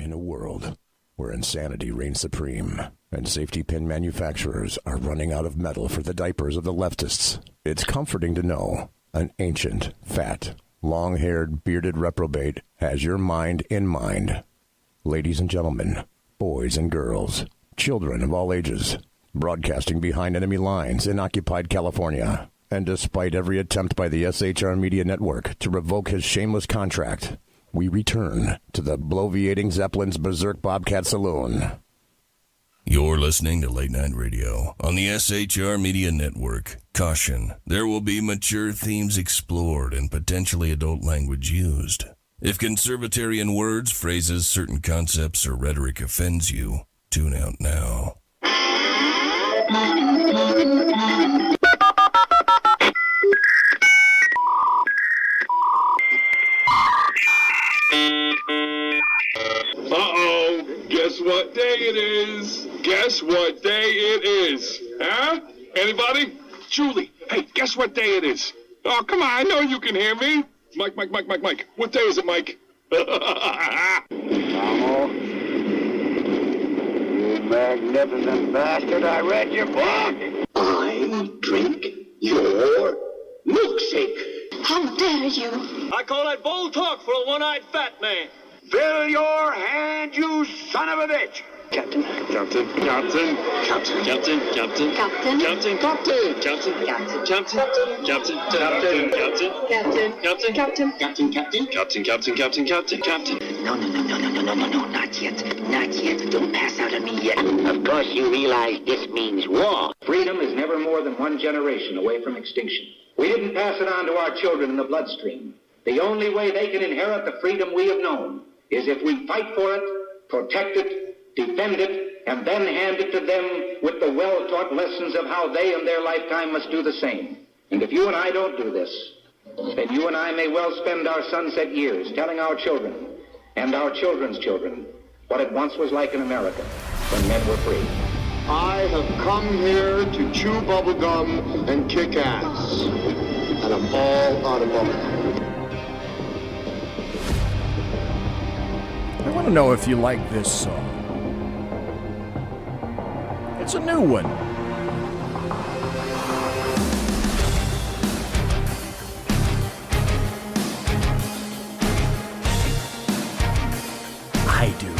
In a world where insanity reigns supreme and safety pin manufacturers are running out of metal for the diapers of the leftists, it's comforting to know an ancient, fat, long-haired, bearded reprobate has your mind in mind. Ladies and gentlemen, boys and girls, children of all ages, broadcasting behind enemy lines in occupied California, and despite every attempt by the SHR Media Network to revoke his shameless contract, we return to the bloviating Zeppelin's Berserk Bobcat Saloon. You're listening to Late Night Radio on the SHR Media Network. Caution, there will be mature themes explored and potentially adult language used. If conservatarian words, phrases, certain concepts, or rhetoric offends you, tune out now. Uh-oh, guess what day it is? Guess what day it is? Huh? Anybody? Julie, hey, guess what day it is? Oh, come on, I know you can hear me. Mike. What day is it, Mike? Mamo, you magnificent bastard, I read your book. I drink your milkshake. How dare you? I call that bold talk for a one-eyed fat man. Fill your hand, you son of a bitch. Captain. Captain. Captain. Captain. Captain. Captain. Captain. Captain. Captain. Captain. Captain. Captain. Captain. Captain. No, not yet. Don't pass out on me yet. Of course you realize this means war. Freedom is never more than one generation away from extinction. We didn't pass it on to our children in the bloodstream. The only way they can inherit the freedom we have known is if we fight for it, protect it, defend it, and then hand it to them with the well-taught lessons of how they in their lifetime must do the same. And if you and I don't do this, then you and I may well spend our sunset years telling our children and our children's children what it once was like in America when men were free. I have come here to chew bubblegum and kick ass. And I'm all out of bubblegum. I want to know if you like this song. It's a new one. I do.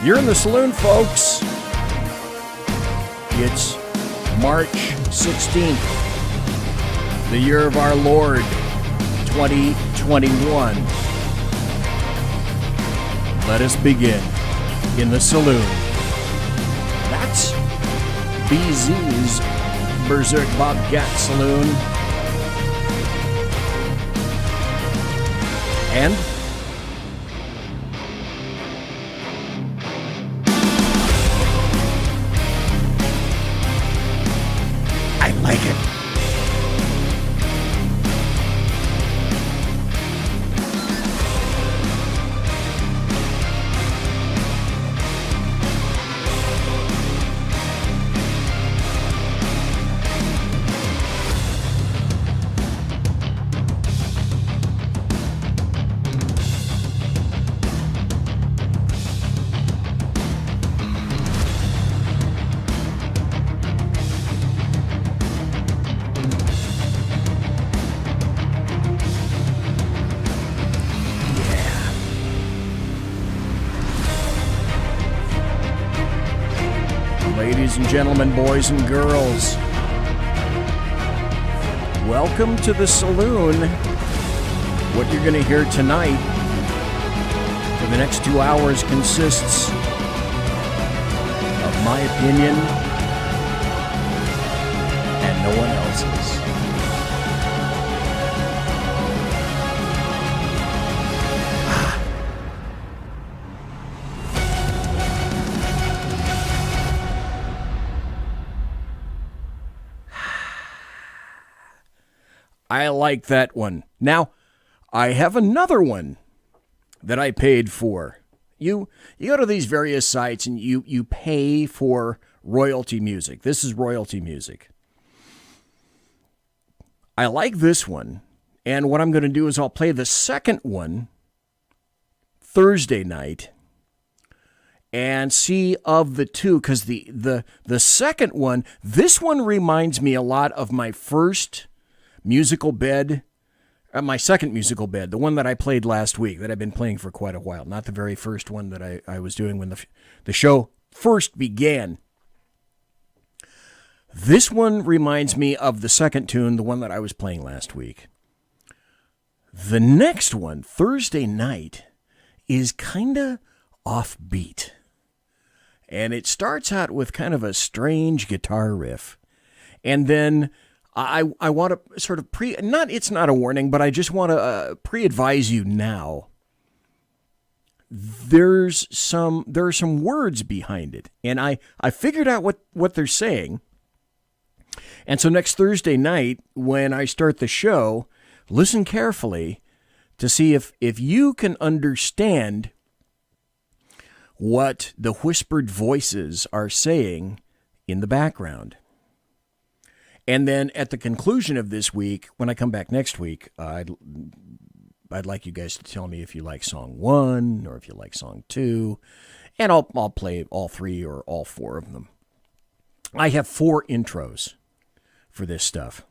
You're in the saloon, folks. It's March 16th. The year of our Lord, 2021. Let us begin in the saloon. That's BZ's Berserk Bobcat Saloon. And I like it. Ladies and gentlemen, boys and girls, welcome to the saloon. What you're going to hear tonight for the next 2 hours consists of my opinion and no one else's. I like that one. Now, I have another one that I paid for. You go to these various sites and you pay for royalty music. This is royalty music. I like this one. And what I'm going to do is I'll play the second one Thursday night and see of the two, because the second one, this one reminds me a lot of my first musical bed, my second musical bed, the one that I played last week that I've been playing for quite a while, not the very first one that I was doing when the show first began. This one reminds me of the second tune, the one that I was playing last week. The next one, Thursday night, is kind of offbeat. And it starts out with kind of a strange guitar riff. And then I want to sort of it's not a warning, but I just want to pre-advise you now. There are some words behind it. And I figured out what they're saying. And so next Thursday night, when I start the show, listen carefully to see if you can understand what the whispered voices are saying in the background. And then at the conclusion of this week, when I come back next week, I'd like you guys to tell me if you like song 1 or if you like song 2, and I'll play all 3 or all 4 of them. I have 4 intros for this stuff.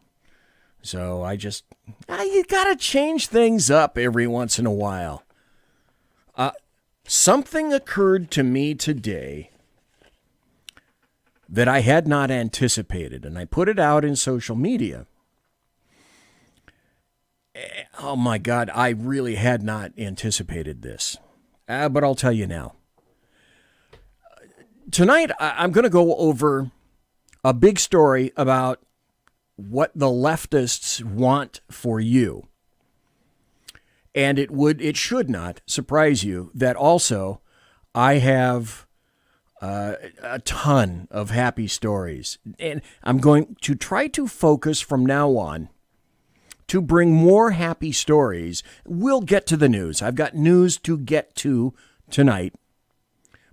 So you gotta change things up every once in a while. Something occurred to me today that I had not anticipated, and I put it out in social media. Oh my God, I really had not anticipated this. But I'll tell you now. Tonight, I'm going to go over a big story about what the leftists want for you. And it should not surprise you that also I have a ton of happy stories. And I'm going to try to focus from now on to bring more happy stories. We'll get to the news. I've got news to get to tonight.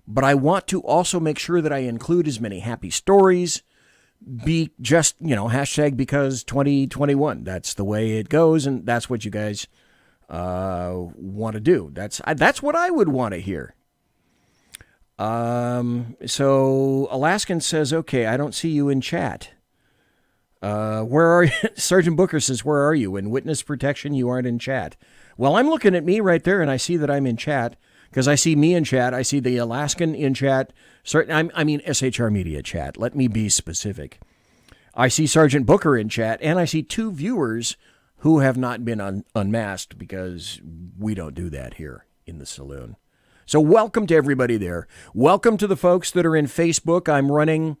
But I want to also make sure that I include as many happy stories. Be just, hashtag because 2021. That's the way it goes, and that's what you guys want to do. That's what I would want to hear. So Alaskan says, okay, I don't see you in chat. Where are you? Sergeant Booker says, where are you? In witness protection, you aren't in chat. Well, I'm looking at me right there, and I see that I'm in chat, because I see me in chat. I see the Alaskan in chat. I mean SHR Media chat. Let me be specific. I see Sergeant Booker in chat, and I see 2 viewers who have not been unmasked, because we don't do that here in the saloon. So welcome to everybody there. Welcome to the folks that are in Facebook. I'm running,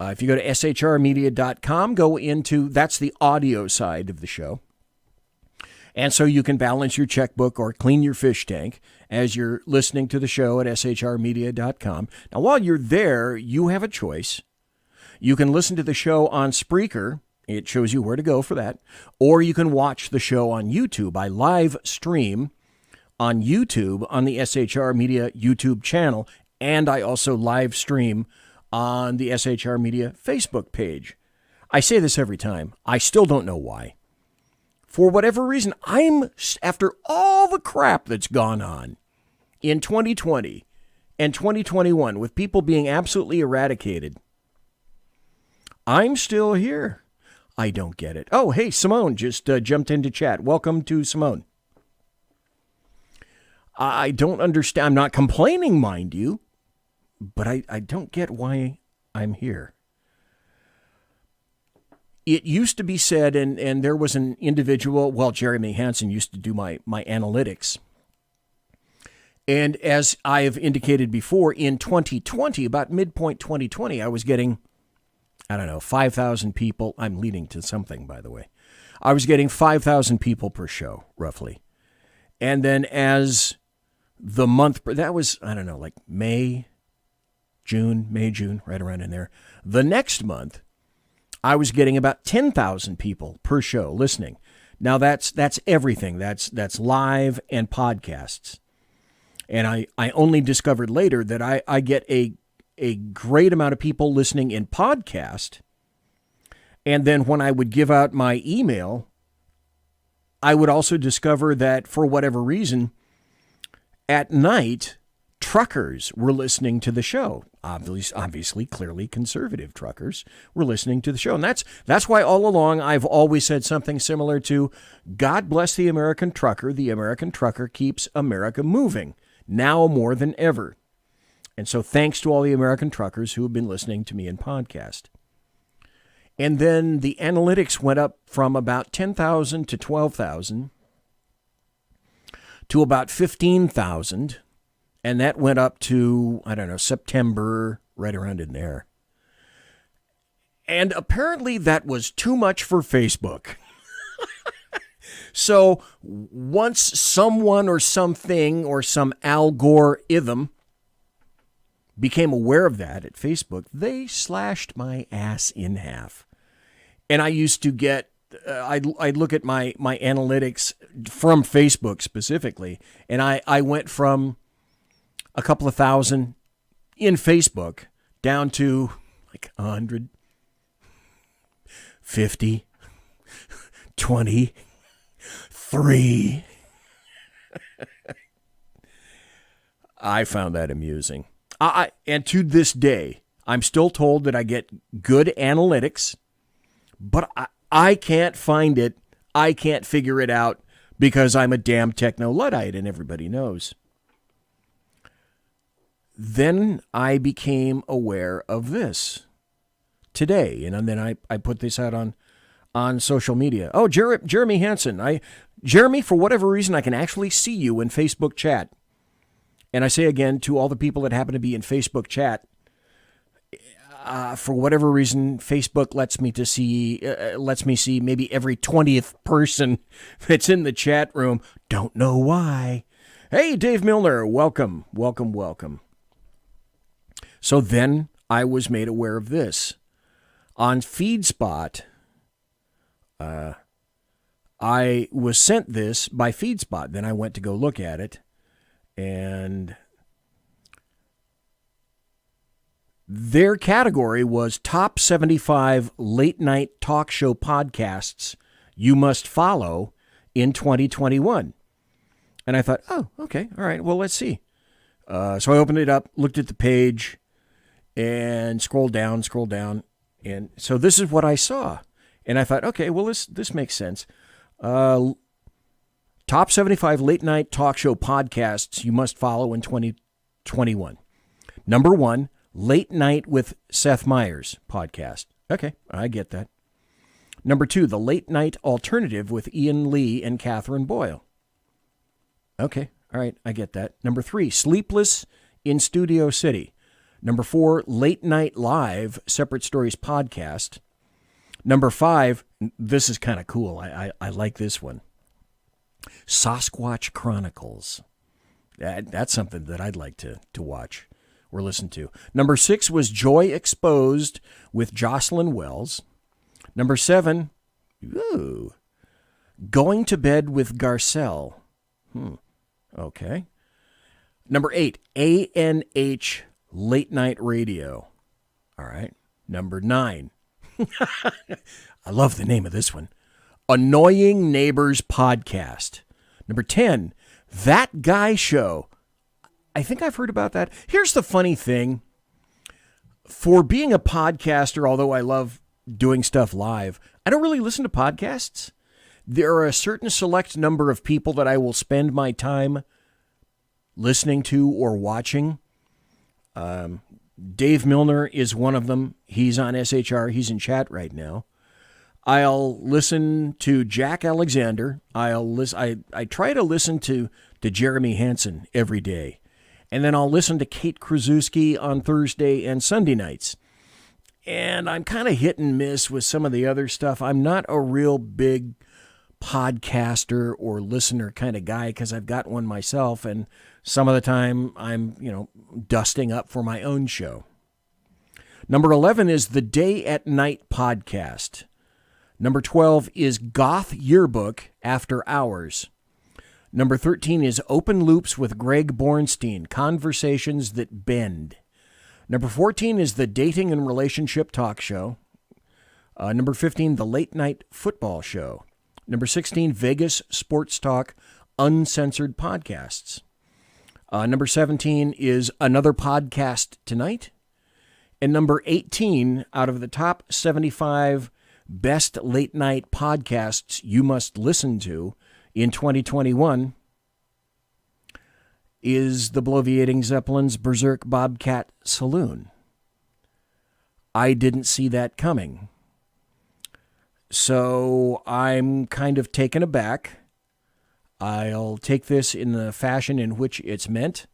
if you go to shrmedia.com, go into, that's the audio side of the show. And so you can balance your checkbook or clean your fish tank as you're listening to the show at shrmedia.com. Now, while you're there, you have a choice. You can listen to the show on Spreaker. It shows you where to go for that. Or you can watch the show on YouTube. I live stream on YouTube on the SHR Media YouTube channel. And I also live stream on the SHR Media Facebook page. I say this every time. I still don't know why. For whatever reason, after all the crap that's gone on in 2020 and 2021 with people being absolutely eradicated, I'm still here. I don't get it. Oh, hey, Simone just jumped into chat. Welcome to Simone. I don't understand. I'm not complaining, mind you, but I don't get why I'm here. It used to be said, and there was an individual, Jeremy Hansen used to do my analytics. And as I have indicated before, in 2020, about midpoint 2020, I was getting, 5,000 people. I'm leading to something, by the way. I was getting 5,000 people per show, roughly. And then as the month, that was, May, June, right around in there. The next month, I was getting about 10,000 people per show listening. Now that's everything. That's live and podcasts. And I only discovered later that I get a great amount of people listening in podcast, And then when I would give out my email, I would also discover that for whatever reason, at night, truckers were listening to the show. Obviously, clearly conservative truckers were listening to the show. And that's why all along I've always said something similar to, God bless the American trucker. The American trucker keeps America moving, now more than ever. And so thanks to all the American truckers who have been listening to me in podcast. And then the analytics went up from about 10,000 to 12,000 to about 15,000. And that went up to, I don't know, September, right around in there. And apparently that was too much for Facebook. So once someone or something or some algorithm became aware of that at Facebook, they slashed my ass in half. And I used to get, I'd look at my analytics from Facebook specifically, and I went from a couple of thousand in Facebook down to like 100, 50, 20, 3. I found that amusing. And to this day, I'm still told that I get good analytics, but I can't find it. I can't figure it out because I'm a damn techno-Luddite, and everybody knows. Then I became aware of this today, and then I put this out on social media. Oh, Jeremy Hansen. Jeremy, for whatever reason, I can actually see you in Facebook chat. And I say again to all the people that happen to be in Facebook chat, for whatever reason, Facebook lets me see maybe every 20th person that's in the chat room. Don't know why. Hey, Dave Milner, welcome. So then I was made aware of this. On FeedSpot, I was sent this by FeedSpot. Then I went to go look at it, and their category was top 75 late night talk show podcasts you must follow in 2021. And I thought, oh, okay, all right, well, let's see. So I opened it up, looked at the page, and scrolled down. And so this is what I saw. And I thought, okay, well, this makes sense. Top 75 late night talk show podcasts you must follow in 2021. Number 1, Late Night with Seth Meyers podcast. Okay, I get that. Number 2, The Late Night Alternative with Ian Lee and Catherine Boyle. Okay, all right, I get that. Number 3, Sleepless in Studio City. Number 4, Late Night Live, Separate Stories podcast. Number 5, this is kind of cool. I like this one. Sasquatch Chronicles. That's something that I'd like to watch or listen to. Number 6 was Joy Exposed with Jocelyn Wells. Number 7, Going to Bed with Garcelle. Okay. Number 8, ANH Late Night Radio. All right. Number 9. I love the name of this one. Annoying Neighbors Podcast. Number 10, That Guy Show. I think I've heard about that. Here's the funny thing. For being a podcaster, although I love doing stuff live, I don't really listen to podcasts. There are a certain select number of people that I will spend my time listening to or watching. Dave Milner is one of them. He's on SHR. He's in chat right now. I'll listen to Jack Alexander. I try to listen to Jeremy Hansen every day. And then I'll listen to Kate Krasuski on Thursday and Sunday nights. And I'm kind of hit and miss with some of the other stuff. I'm not a real big podcaster or listener kind of guy because I've got one myself. And some of the time I'm, dusting up for my own show. Number 11 is the Day at Night podcast. Number 12 is Goth Yearbook After Hours. Number 13 is Open Loops with Greg Bornstein, Conversations That Bend. Number 14 is the Dating and Relationship Talk Show. Number 15, The Late Night Football Show. Number 16, Vegas Sports Talk Uncensored Podcasts. Number 17 is Another Podcast Tonight. And number 18, out of the top 75 best late night podcasts you must listen to in 2021, is the Bloviating Zeppelin's Berserk Bobcat Saloon. I didn't see that coming. So I'm kind of taken aback. I'll take this in the fashion in which it's meant.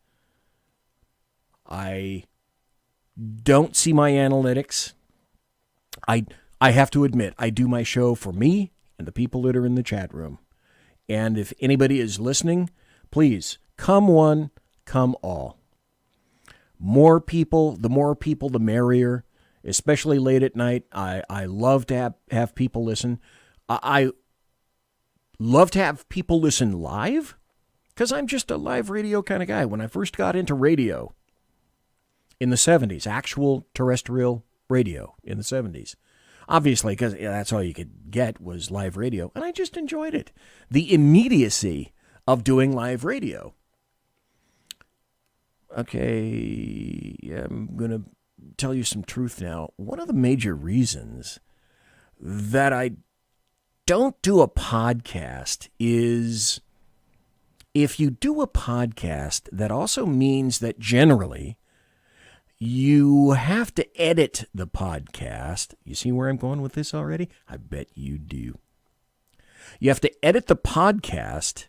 I don't see my analytics. I have to admit, I do my show for me and the people that are in the chat room. And if anybody is listening, please, come one, come all. More people, the merrier, especially late at night. I love to have people listen. I love to have people listen live because I'm just a live radio kind of guy. When I first got into radio in the 70s, actual terrestrial radio in the 70s, obviously because that's all you could get was live radio, and I just enjoyed it. The immediacy of doing live radio. Okay, I'm going to tell you some truth now. One of the major reasons that I don't do a podcast is if you do a podcast, that also means that generally you have to edit the podcast. You see where I'm going with this already? I bet you do. You have to edit the podcast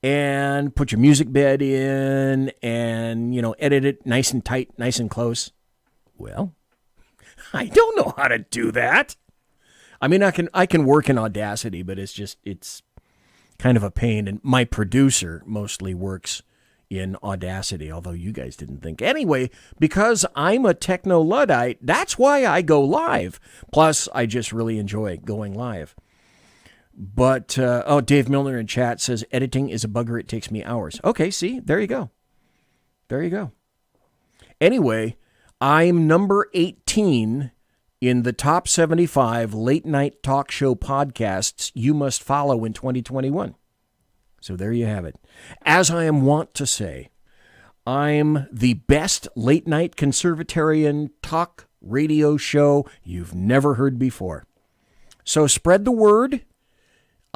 and put your music bed in and, edit it nice and tight, nice and close. Well, I don't know how to do that. I mean, I can work in Audacity, but it's kind of a pain. And my producer mostly works in Audacity, although you guys didn't think. Anyway, because I'm a techno-Luddite, that's why I go live. Plus, I just really enjoy going live. But, Dave Milner in chat says, editing is a bugger. It takes me hours. Okay, see, there you go. There you go. Anyway, I'm number 18 in the top 75 late night talk show podcasts you must follow in 2021. So there you have it. As I am wont to say, I'm the best late night conservatarian talk radio show you've never heard before. So spread the word.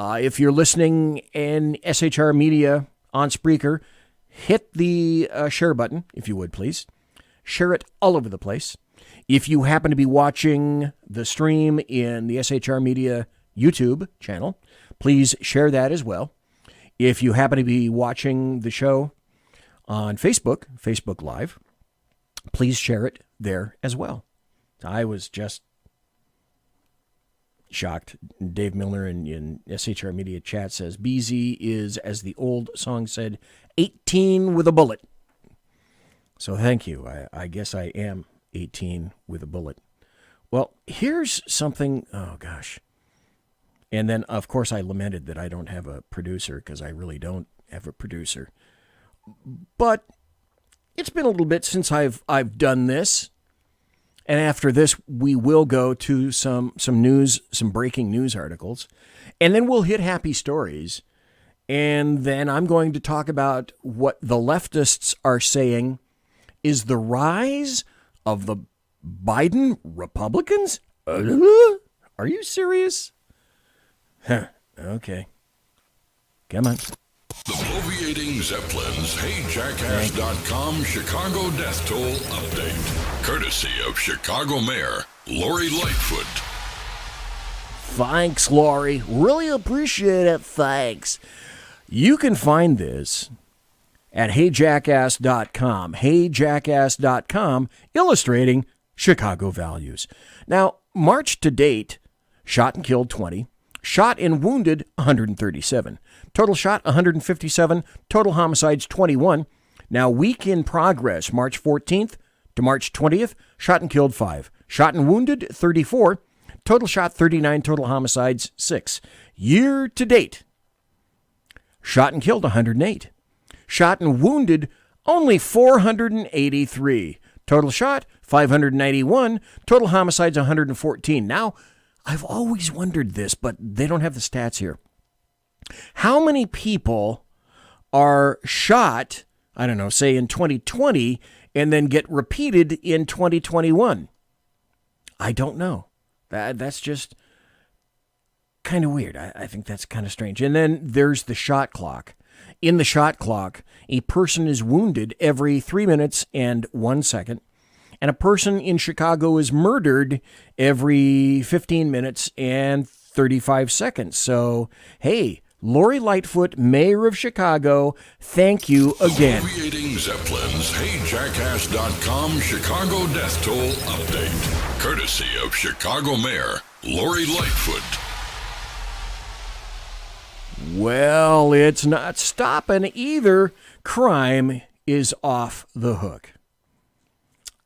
If you're listening in SHR Media on Spreaker, hit the share button, if you would, please. Share it all over the place. If you happen to be watching the stream in the SHR Media YouTube channel, please share that as well. If you happen to be watching the show on Facebook Live, please share it there as well. I was just shocked. Dave Milner in SHR Media chat says, BZ is, as the old song said, 18 with a bullet. So thank you. I guess I am 18 with a bullet. Well, here's something, oh gosh. And then, of course, I lamented that I don't have a producer because I really don't have a producer. But it's been a little bit since I've done this. And after this, we will go to some news, some breaking news articles. And then we'll hit happy stories. And then I'm going to talk about what the leftists are saying is the rise of the Biden Republicans? Are you serious? Huh. Okay. Come on. The Bloviating Zeppelins HeyJackass.com Chicago Death Toll Update. Courtesy of Chicago Mayor Lori Lightfoot. Thanks, Lori. Really appreciate it. Thanks. You can find this at HeyJackass.com. HeyJackass.com, illustrating Chicago values. Now, March to date, shot and killed 20. Shot and wounded, 137. Total shot, 157. Total homicides, 21. Now, week in progress, March 14th to March 20th, shot and killed 5. Shot and wounded, 34. Total shot, 39. Total homicides, 6. Year to date, shot and killed, 108. Shot and wounded, only 483. Total shot, 591. Total homicides, 114. Now, I've always wondered this, but they don't have the stats here. How many people are shot, I don't know, say in 2020, and then get repeated in 2021? I don't know. That's just kind of weird. I think that's kind of strange. And then there's the shot clock. In the shot clock, a person is wounded every 3 minutes and 1 second, and a person in Chicago is murdered every 15 minutes and 35 seconds. So, hey, Lori Lightfoot, mayor of Chicago, thank you again. Alleviating Zeppelin's HeyJackass.com Chicago Death Toll Update. Courtesy of Chicago Mayor Lori Lightfoot. Well, it's not stopping either. Crime is off the hook.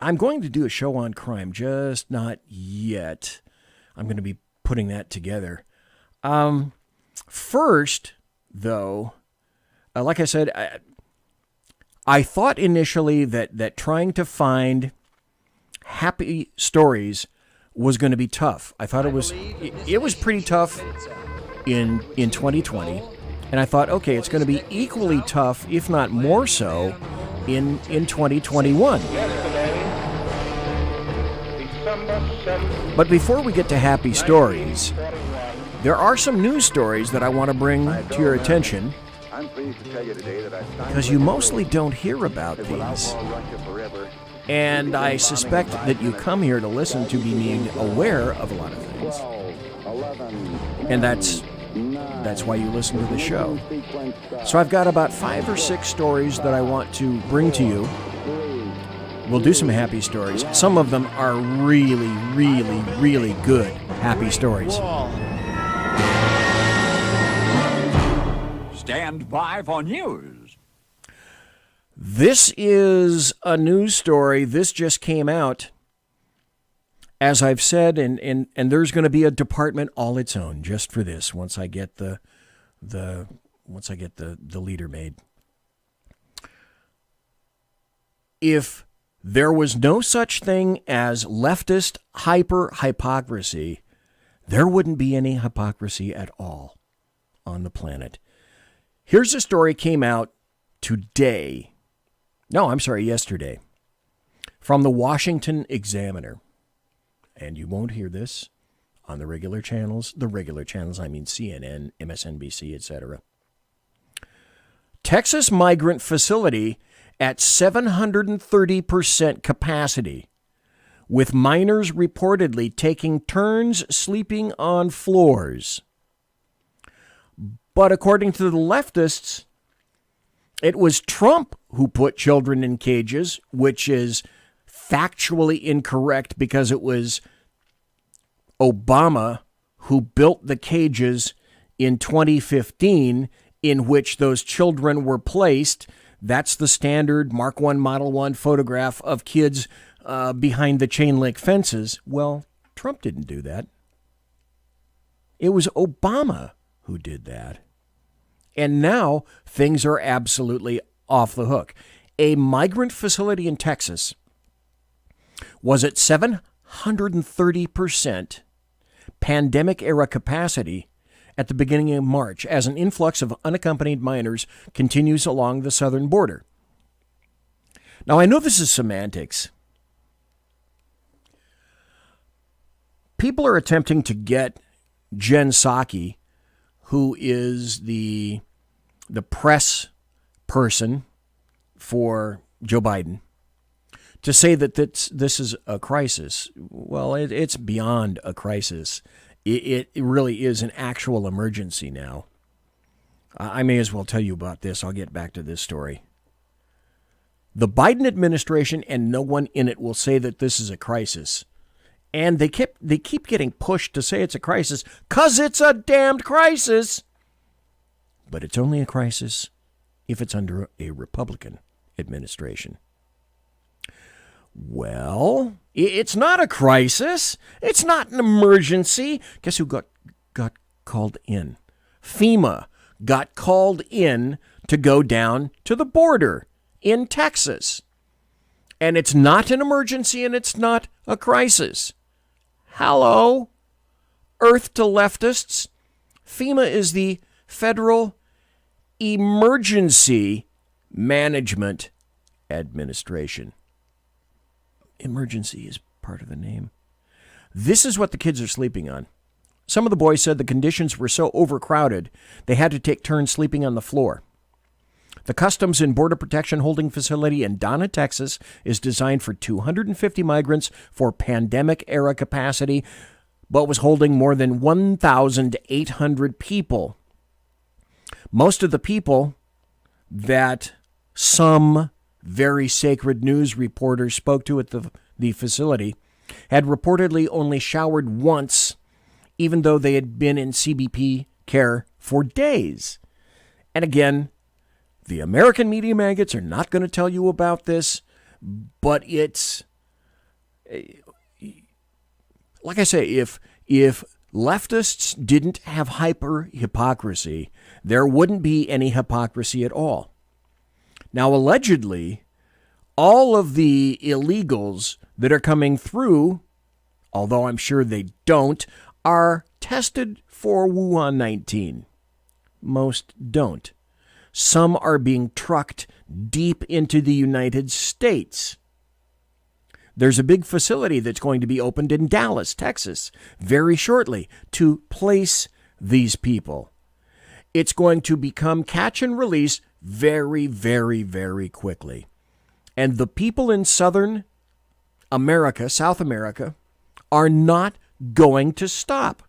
I'm going to do a show on crime, just not yet. I'm going to be putting that together. First, though, like I said, I thought initially that trying to find happy stories was going to be tough. I thought it was pretty tough in 2020, and I thought, okay, it's going to be equally tough, if not more so, in 2021. But before we get to happy stories, there are some news stories that I want to bring to your attention, because you mostly don't hear about these. And I suspect that you come here to listen to be made aware of a lot of things. And that's why you listen to the show. So I've got about 5 or 6 stories that I want to bring to you. We'll do some happy stories. Some of them are really, really, really good happy stories. Stand by for news. This is a news story. This just came out, as I've said, and there's going to be a department all its own just for this once I get the leader made. If there was no such thing as leftist hyper-hypocrisy, there wouldn't be any hypocrisy at all on the planet. Here's a story came out today. No, I'm sorry, yesterday. From the Washington Examiner. And you won't hear this on the regular channels. The regular channels, I mean CNN, MSNBC, etc. Texas migrant facility at 730% capacity, with minors reportedly taking turns sleeping on floors. But according to the leftists, it was Trump who put children in cages, which is factually incorrect because it was Obama who built the cages in 2015 in which those children were placed. That's the standard Mark I, Model 1 photograph of kids behind the chain link fences. Well, Trump didn't do that. It was Obama who did that. And now things are absolutely off the hook. A migrant facility in Texas was at 730% pandemic-era capacity at the beginning of March as an influx of unaccompanied minors continues along the southern border. Now, I know this is semantics. People are attempting to get Jen Psaki, who is the press person for Joe Biden, to say that this is a crisis. Well, it's beyond a crisis. It really is an actual emergency now. I may as well tell you about this. I'll get back to this story. The Biden administration and no one in it will say that this is a crisis. And they keep getting pushed to say it's a crisis because it's a damned crisis. But it's only a crisis if it's under a Republican administration. Well, it's not a crisis. It's not an emergency. Guess who got called in? FEMA got called in to go down to the border in Texas. And it's not an emergency and it's not a crisis. Hello? earth to leftists. FEMA is the Federal Emergency Management Administration. Emergency is part of the name. This is what the kids are sleeping on. Some of the boys said the conditions were so overcrowded, they had to take turns sleeping on the floor. The Customs and Border Protection holding facility in Donna, Texas, is designed for 250 migrants for pandemic-era capacity, but was holding more than 1,800 people. Most of the people that some very sacred news reporters spoke to at the facility had reportedly only showered once, even though they had been in CBP care for days. And again, the American media maggots are not going to tell you about this, but it's, like I say, if leftists didn't have hyper-hypocrisy, there wouldn't be any hypocrisy at all. Now, allegedly, all of the illegals that are coming through, although I'm sure they don't, are tested for Wuhan 19. Most don't. Some are being trucked deep into the United States. There's a big facility that's going to be opened in Dallas, Texas, very shortly to place these people. It's going to become catch and release very, very, very quickly. And the people in Southern America, South America, are not going to stop.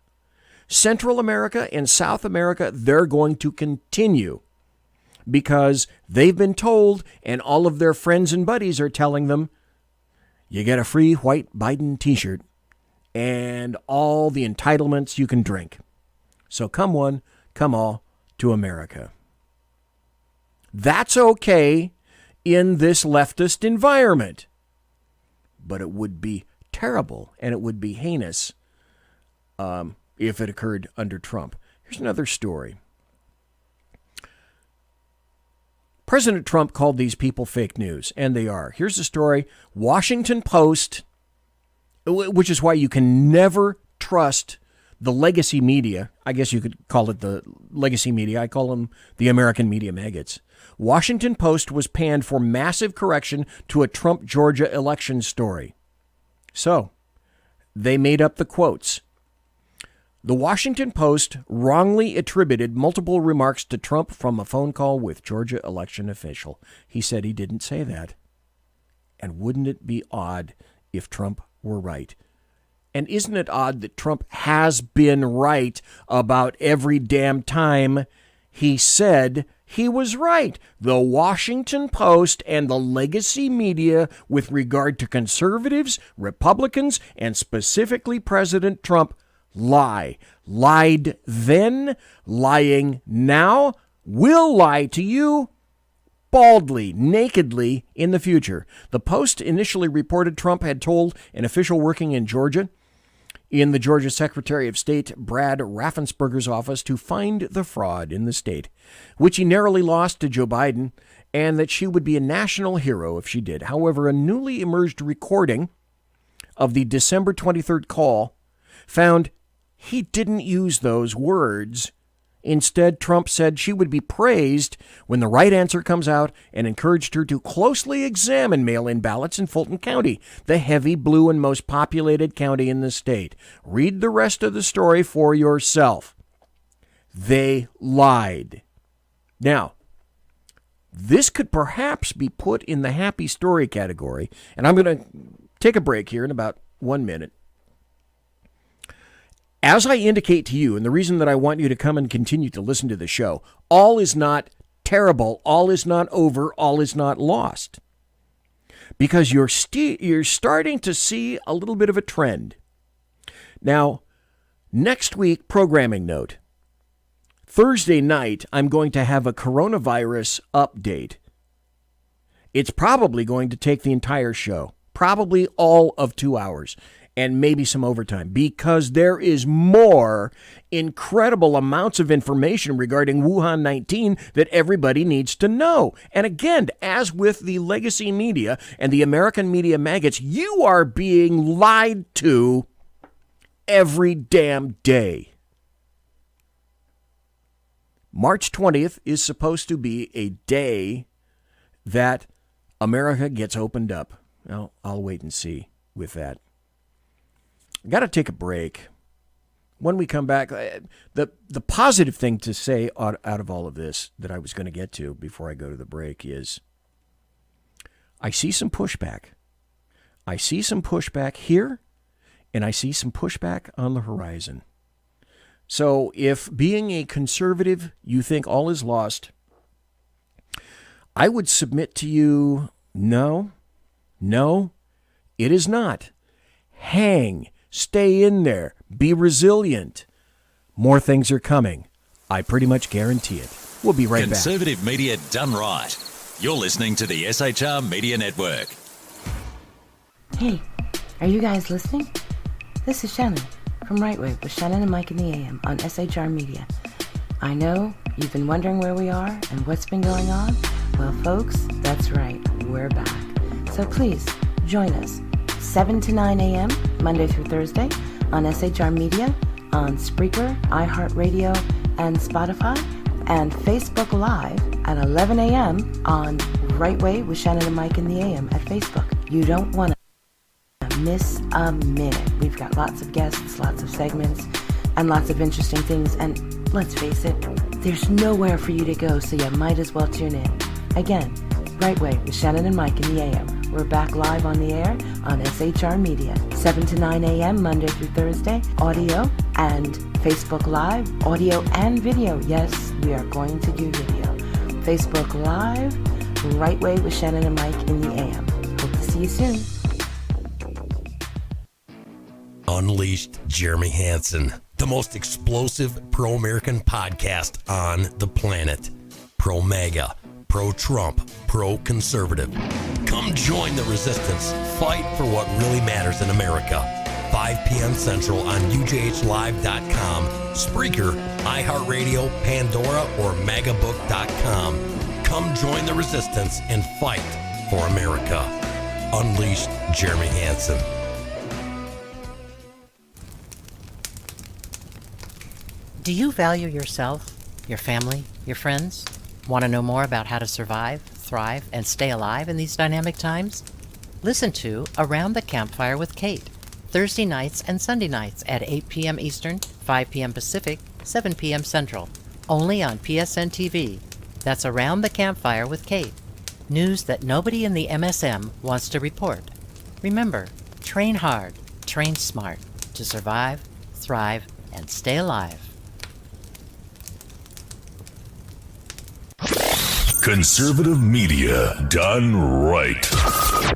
Central America and South America, they're going to continue because they've been told, and all of their friends and buddies are telling them, you get a free white Biden t-shirt and all the entitlements you can drink. So come one, come all to America. That's okay in this leftist environment. But it would be terrible and it would be heinous if it occurred under Trump. Here's another story. President Trump called these people fake news, and they are. Here's the story. Washington Post, which is why you can never trust the legacy media. I guess you could call it the legacy media. I call them the American media maggots. Washington Post was panned for massive correction to a Trump Georgia election story. So, they made up the quotes. The Washington Post wrongly attributed multiple remarks to Trump from a phone call with Georgia election official. He said he didn't say that. And wouldn't it be odd if Trump were right? And isn't it odd that Trump has been right about every damn time he said he was right? The Washington Post and the legacy media with regard to conservatives, Republicans, and specifically President Trump lied then, lying now, will lie to you baldly, nakedly in the future. The Post initially reported Trump had told an official working in Georgia, in the Georgia Secretary of State Brad Raffensperger's office, to find the fraud in the state, which he narrowly lost to Joe Biden, and that she would be a national hero if she did. However, a newly emerged recording of the December 23rd call found he didn't use those words. Instead, Trump said she would be praised when the right answer comes out and encouraged her to closely examine mail-in ballots in Fulton County, the heavy blue and most populated county in the state. Read the rest of the story for yourself. They lied. Now, this could perhaps be put in the happy story category, and I'm going to take a break here in about 1 minute. As I indicate to you, and the reason that I want you to come and continue to listen to the show, all is not terrible, all is not over, all is not lost. Because you're starting to see a little bit of a trend. Now, next week, programming note. Thursday night, I'm going to have a coronavirus update. It's probably going to take the entire show, probably all of 2 hours. And maybe some overtime, because there is more incredible amounts of information regarding Wuhan 19 that everybody needs to know. And again, as with the legacy media and the American media maggots, you are being lied to every damn day. March 20th is supposed to be a day that America gets opened up. Well, I'll wait and see with that. Got to take a break. When we come back, the positive thing to say out of all of this that I was going to get to before I go to the break is I see some pushback. I see some pushback here, and I see some pushback on the horizon. So if being a conservative, you think all is lost, I would submit to you, no, it is not. Hang, stay in there, be resilient. More things are coming. I pretty much guarantee it. We'll be right back. Conservative media done right. You're listening to the SHR Media Network. Hey, are you guys listening? This is Shannon from Right Way with Shannon and Mike in the AM on SHR Media. I know you've been wondering where we are and what's been going on. Well, folks, that's right. We're back. So please join us 7 to 9 a.m. Monday through Thursday on SHR Media, on Spreaker, iHeartRadio, and Spotify, and Facebook Live at 11 a.m. on Right Way with Shannon and Mike in the AM at Facebook. You don't want to miss a minute. We've got lots of guests, lots of segments, and lots of interesting things. And let's face it, there's nowhere for you to go, so you might as well tune in. Again, Right Way with Shannon and Mike in the AM. We're back live on the air on SHR Media, 7 to 9 a.m. Monday through Thursday, audio and Facebook Live, audio and video. Yes, we are going to do video. Facebook Live, Right Way with Shannon and Mike in the AM. Hope to see you soon. Unleashed Jeremy Hansen, the most explosive pro-American podcast on the planet. Pro-MAGA, pro-Trump, pro-conservative. Come join the resistance. Fight for what really matters in America. 5 p.m. Central on UJHLive.com, Spreaker, iHeartRadio, Pandora, or MAGAbook.com. Come join the resistance and fight for America. Unleashed Jeremy Hansen. Do you value yourself, your family, your friends? Want to know more about how to survive, thrive, and stay alive in these dynamic times? Listen to Around the Campfire with Kate, Thursday nights and Sunday nights at 8 p.m. Eastern, 5 p.m. Pacific, 7 p.m. Central, only on PSN TV. That's Around the Campfire with Kate. News that nobody in the MSM wants to report. Remember, train hard, train smart to survive, thrive, and stay alive. Conservative media done right.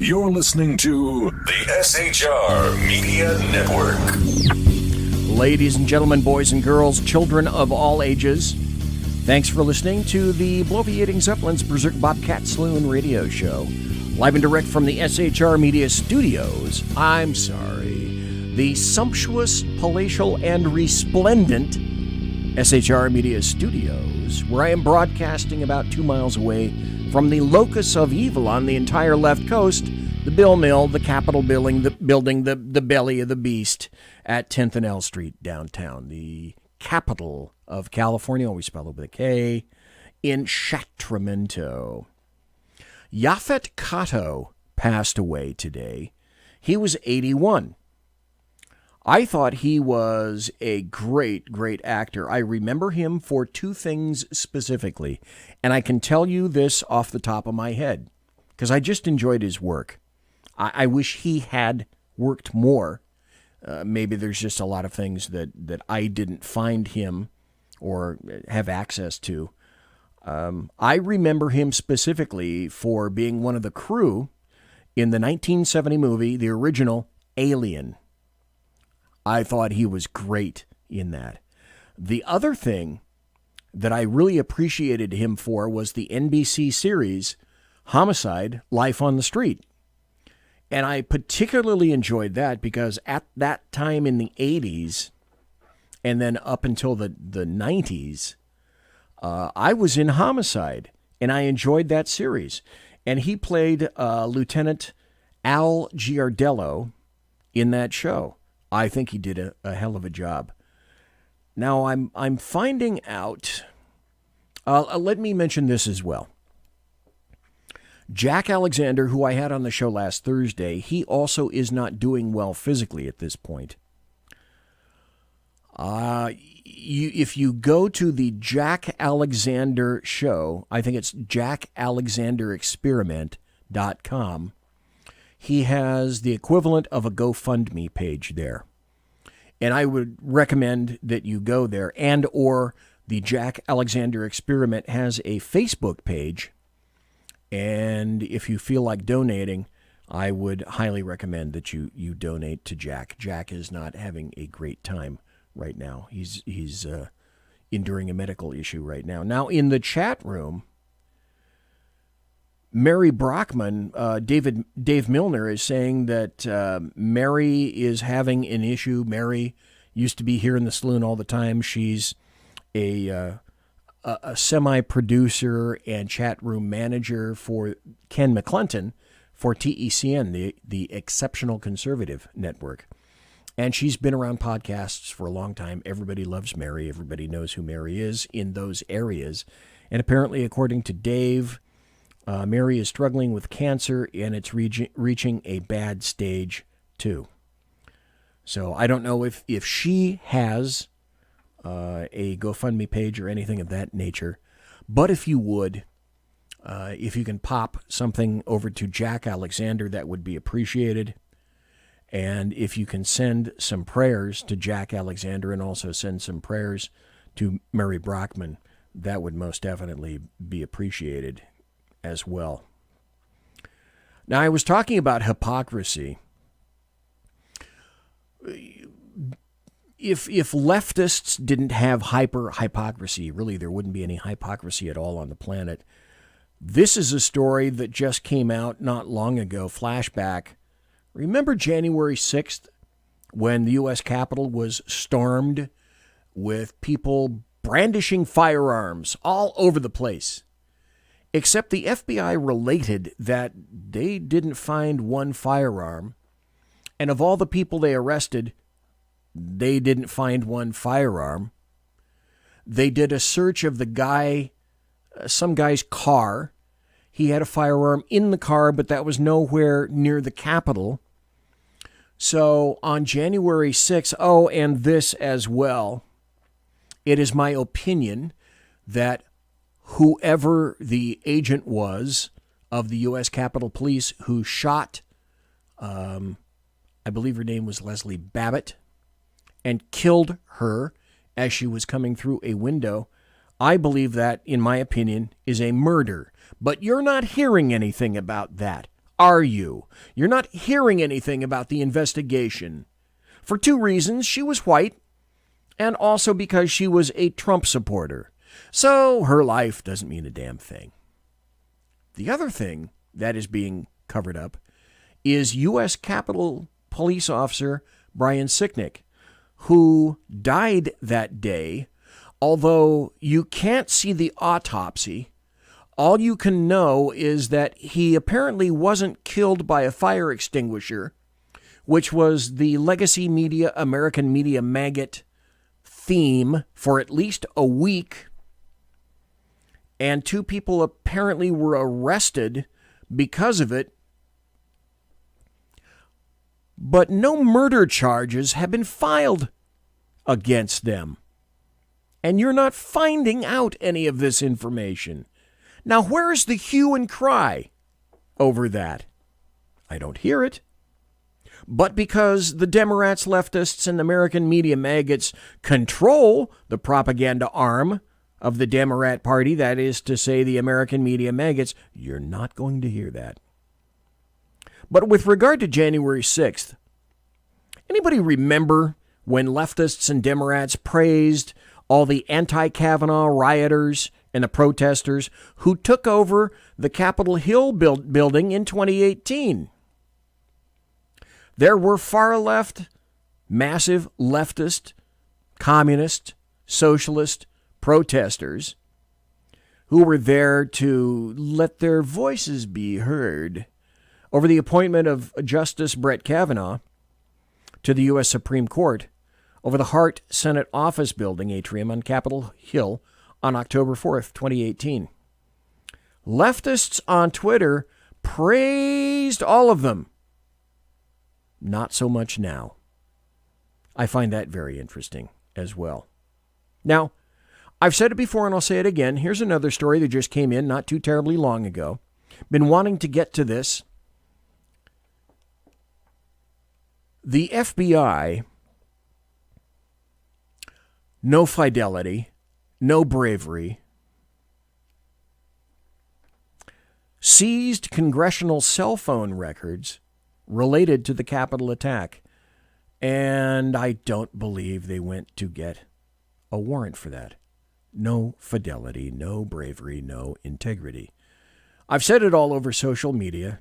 You're listening to the SHR Media Network. Ladies and gentlemen, boys and girls, children of all ages, thanks for listening to the Bloviating Zeppelin's Berserk Bobcat Saloon radio show. Live and direct from the SHR Media Studios. The sumptuous, palatial, and resplendent SHR Media Studios, where I am broadcasting about 2 miles away from the locus of evil on the entire left coast, the Bill Mill, the Capitol building, the belly of the beast at 10th and L Street downtown, the capital of California, always spelled with a K, in Sacramento. Yaphet Kotto passed away today. He was 81. I thought he was a great, great actor. I remember him for 2 things specifically, and I can tell you this off the top of my head, because I just enjoyed his work. I wish he had worked more. Maybe there's just a lot of things that I didn't find him or have access to. I remember him specifically for being one of the crew in the 1970 movie, the original Alien. I thought he was great in that. The other thing that I really appreciated him for was the NBC series Homicide: Life on the Street. And I particularly enjoyed that because at that time in the 80s and then up until the 90s, I was in Homicide, and I enjoyed that series. And he played Lieutenant Al Giardello in that show. I think he did a hell of a job. Now, I'm finding out, let me mention this as well. Jack Alexander, who I had on the show last Thursday, he also is not doing well physically at this point. If you go to the Jack Alexander show, I think it's jackalexanderexperiment.com, he has the equivalent of a GoFundMe page there. And I would recommend that you go there, and or the Jack Alexander Experiment has a Facebook page. And if you feel like donating, I would highly recommend that you donate to Jack. Jack is not having a great time right now. He's enduring a medical issue right now. Now, in the chat room, Mary Brockman, Dave Milner is saying that Mary is having an issue. Mary used to be here in the saloon all the time. She's a semi-producer and chat room manager for Ken McClinton for TECN, the Exceptional Conservative Network. And she's been around podcasts for a long time. Everybody loves Mary. Everybody knows who Mary is in those areas. And apparently, according to Dave, Mary is struggling with cancer, and it's reaching a bad stage 2. So I don't know if she has a GoFundMe page or anything of that nature. But if you would, if you can pop something over to Jack Alexander, that would be appreciated. And if you can send some prayers to Jack Alexander and also send some prayers to Mary Brockman, that would most definitely be appreciated as well. Now, I was talking about hypocrisy. If leftists didn't have hypocrisy, really there wouldn't be any hypocrisy at all on the planet. This is a story that just came out not long ago, flashback. Remember January 6th when the U.S. Capitol was stormed with people brandishing firearms all over the place? Except the FBI related that they didn't find one firearm, and of all the people they arrested, they didn't find one firearm. They did a search of the guy, some guy's car. He had a firearm in the car, but that was nowhere near the Capitol. So on January 6th, and this as well, it is my opinion that whoever the agent was of the U.S. Capitol Police who shot, I believe her name was Leslie Babbitt, and killed her as she was coming through a window, I believe that, in my opinion, is a murder. But you're not hearing anything about that, are you? You're not hearing anything about the investigation. For 2 reasons. She was white, and also because she was a Trump supporter. So her life doesn't mean a damn thing. The other thing that is being covered up is U.S. Capitol Police Officer Brian Sicknick, who died that day. Although you can't see the autopsy, all you can know is that he apparently wasn't killed by a fire extinguisher, which was the legacy media, American media maggot theme for at least a week. And 2 people apparently were arrested because of it. But no murder charges have been filed against them. And you're not finding out any of this information. Now, where's the hue and cry over that? I don't hear it. But because the Democrats, leftists, and American media maggots control the propaganda arm of the Democrat Party, that is to say the American media maggots, you're not going to hear that. But with regard to January 6th, anybody remember when leftists and Democrats praised all the anti-Kavanaugh rioters and the protesters who took over the Capitol Hill building in 2018? There were far-left, massive leftist, communist, socialist protesters who were there to let their voices be heard over the appointment of Justice Brett Kavanaugh to the U.S. Supreme Court over the Hart Senate Office Building atrium on Capitol Hill on October 4th, 2018. Leftists on Twitter praised all of them. Not so much now. I find that very interesting as well. Now, I've said it before and I'll say it again. Here's another story that just came in not too terribly long ago. Been wanting to get to this. The FBI, no fidelity, no bravery, seized congressional cell phone records related to the Capitol attack. And I don't believe they went to get a warrant for that. No fidelity, no bravery, no integrity. I've said it all over social media.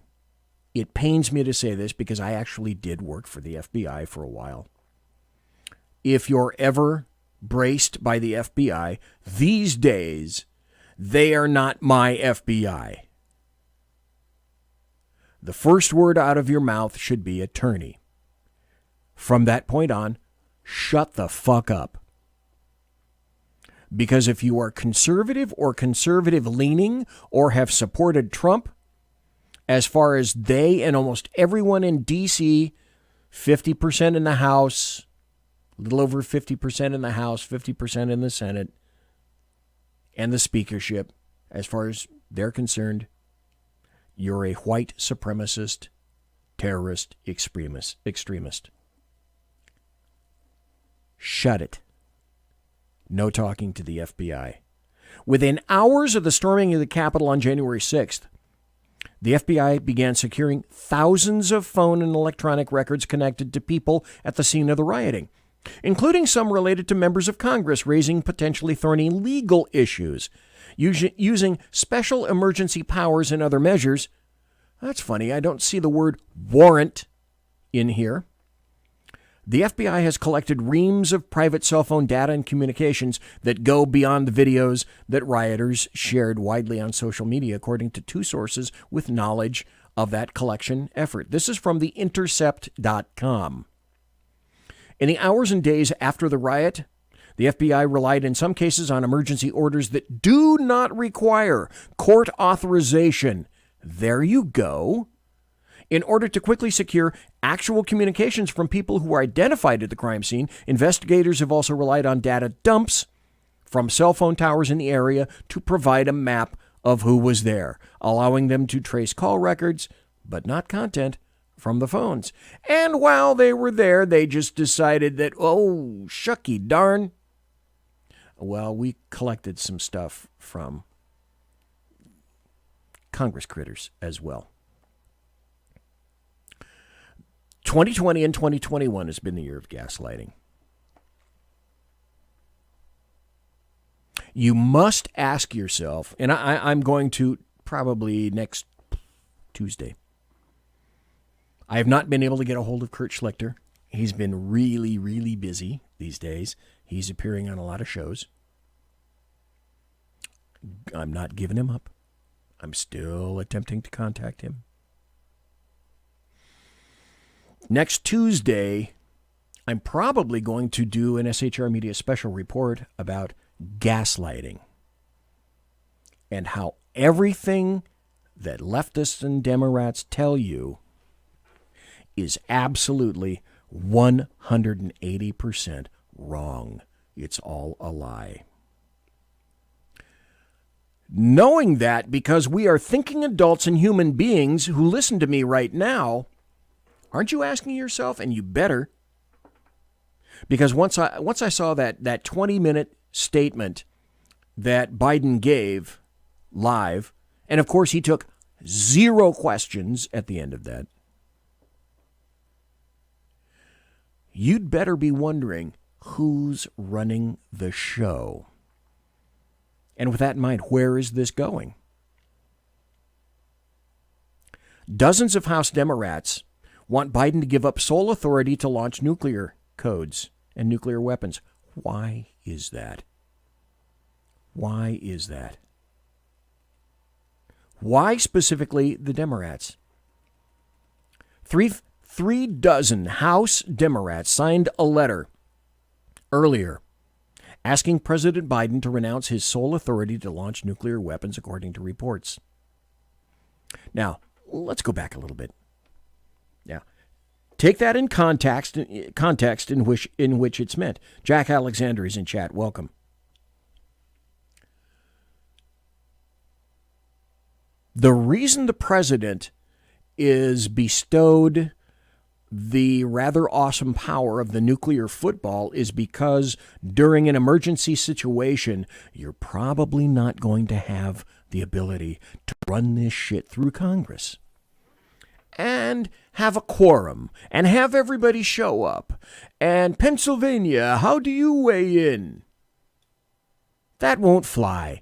It pains me to say this because I actually did work for the FBI for a while. If you're ever braced by the FBI, these days, they are not my FBI. The first word out of your mouth should be attorney. From that point on, shut the fuck up. Because if you are conservative or conservative-leaning or have supported Trump, as far as they and almost everyone in D.C., 50% in the House, a little over 50% in the House, 50% in the Senate, and the speakership, as far as they're concerned, you're a white supremacist, terrorist, extremist. Shut it. No talking to the FBI. Within hours of the storming of the Capitol on January 6th, the FBI began securing thousands of phone and electronic records connected to people at the scene of the rioting, including some related to members of Congress, raising potentially thorny legal issues, using special emergency powers and other measures. That's funny, I don't see the word warrant in here. The FBI has collected reams of private cell phone data and communications that go beyond the videos that rioters shared widely on social media, according to two sources with knowledge of that collection effort. This is from theintercept.com. In the hours and days after the riot, the FBI relied in some cases on emergency orders that do not require court authorization. There you go. In order to quickly secure actual communications from people who were identified at the crime scene, investigators have also relied on data dumps from cell phone towers in the area to provide a map of who was there, allowing them to trace call records, but not content, from the phones. And while they were there, they just decided that, oh, shucky darn. Well, we collected some stuff from Congress critters as well. 2020 and 2021 has been the year of gaslighting. You must ask yourself, and I'm going to probably next Tuesday. I have not been able to get a hold of Kurt Schlichter. He's been really, really busy these days. He's appearing on a lot of shows. I'm not giving him up. I'm still attempting to contact him. Next Tuesday, I'm probably going to do an SHR Media special report about gaslighting and how everything that leftists and Democrats tell you is absolutely 180% wrong. It's all a lie. Knowing that, because we are thinking adults and human beings who listen to me right now, aren't you asking yourself? And you better. Because once I saw that 20-minute statement that Biden gave live, and of course he took 0 questions at the end of that, you'd better be wondering who's running the show. And with that in mind, where is this going? Dozens of House Democrats want Biden to give up sole authority to launch nuclear codes and nuclear weapons. Why is that? Why is that? Why specifically the Democrats? Three 36 House Democrats signed a letter earlier asking President Biden to renounce his sole authority to launch nuclear weapons, according to reports. Now, let's go back a little bit. Now, take that in context in which it's meant. Jack Alexander is in chat. Welcome. The reason the president is bestowed the rather awesome power of the nuclear football is because during an emergency situation, you're probably not going to have the ability to run this shit through Congress and have a quorum and have everybody show up. And Pennsylvania, how do you weigh in? That won't fly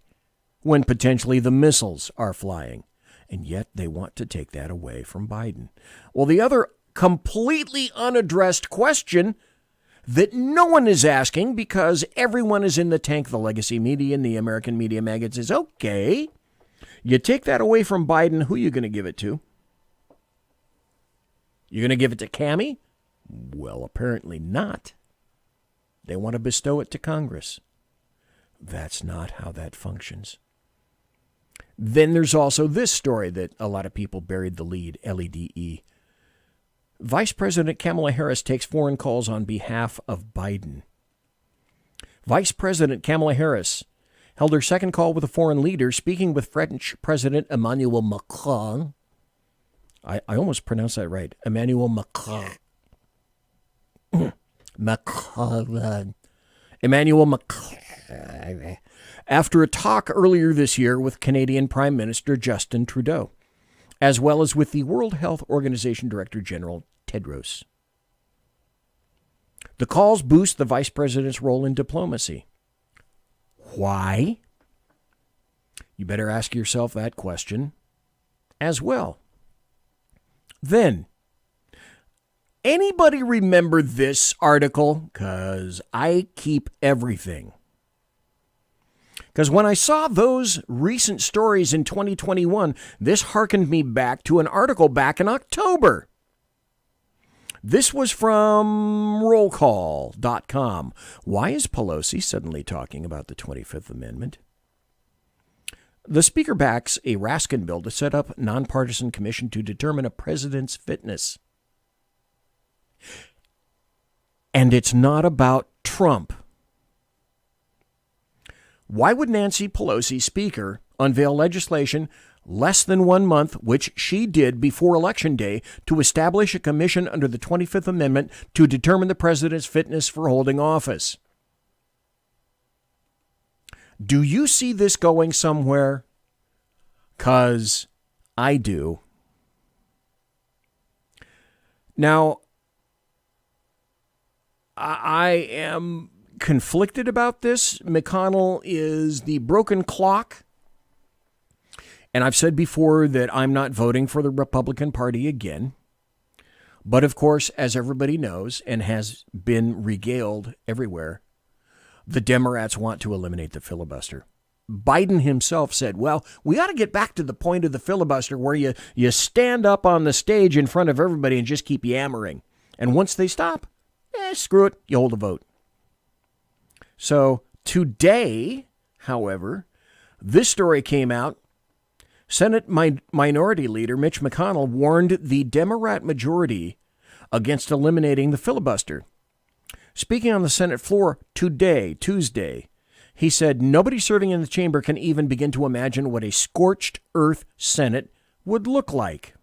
when potentially the missiles are flying. And yet they want to take that away from Biden. Well, the other completely unaddressed question that no one is asking because everyone is in the tank, the legacy media and the American media maggots, is, okay, you take that away from Biden, who are you going to give it to? You're going to give it to Cammie? Well, apparently not. They want to bestow it to Congress. That's not how that functions. Then there's also this story that a lot of people buried the lead, LEDE. Vice President Kamala Harris takes foreign calls on behalf of Biden. Vice President Kamala Harris held her second call with a foreign leader, speaking with French President Emmanuel Macron. I almost pronounced that right. Emmanuel Macron. Macron. Emmanuel Macron. After a talk earlier this year with Canadian Prime Minister Justin Trudeau, as well as with the World Health Organization Director General Tedros. The calls boost the vice president's role in diplomacy. Why? You better ask yourself that question as well. Then, anybody remember this article? Because I keep everything. Because when I saw those recent stories in 2021, this harkened me back to an article back in October. This was from rollcall.com. Why is Pelosi suddenly talking about the 25th Amendment? The speaker backs a Raskin bill to set up a nonpartisan commission to determine a president's fitness. And it's not about Trump. Why would Nancy Pelosi, Speaker, unveil legislation less than 1 month, which she did before Election Day, to establish a commission under the 25th Amendment to determine the president's fitness for holding office? Do you see this going somewhere? 'Cause I do. Now, I am conflicted about this. McConnell is the broken clock. And I've said before that I'm not voting for the Republican Party again. But of course, as everybody knows and has been regaled everywhere, the Democrats want to eliminate the filibuster. Biden himself said, well, we ought to get back to the point of the filibuster where you stand up on the stage in front of everybody and just keep yammering. And once they stop, screw it, you hold a vote. So today, however, this story came out. Senate Minority Leader Mitch McConnell warned the Democrat majority against eliminating the filibuster. Speaking on the Senate floor today, Tuesday, he said nobody serving in the chamber can even begin to imagine what a scorched earth Senate would look like.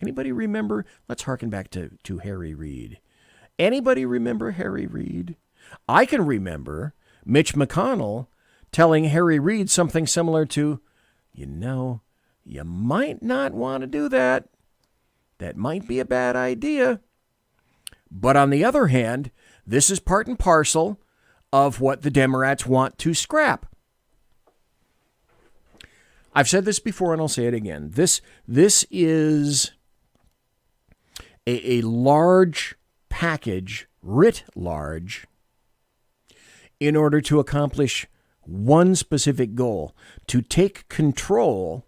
Anybody remember? Let's harken back to Harry Reid. Anybody remember Harry Reid? I can remember Mitch McConnell telling Harry Reid something similar to, you know, you might not want to do that. That might be a bad idea. But on the other hand, this is part and parcel of what the Democrats want to scrap. I've said this before and I'll say it again. This is a large package, writ large, in order to accomplish one specific goal, to take control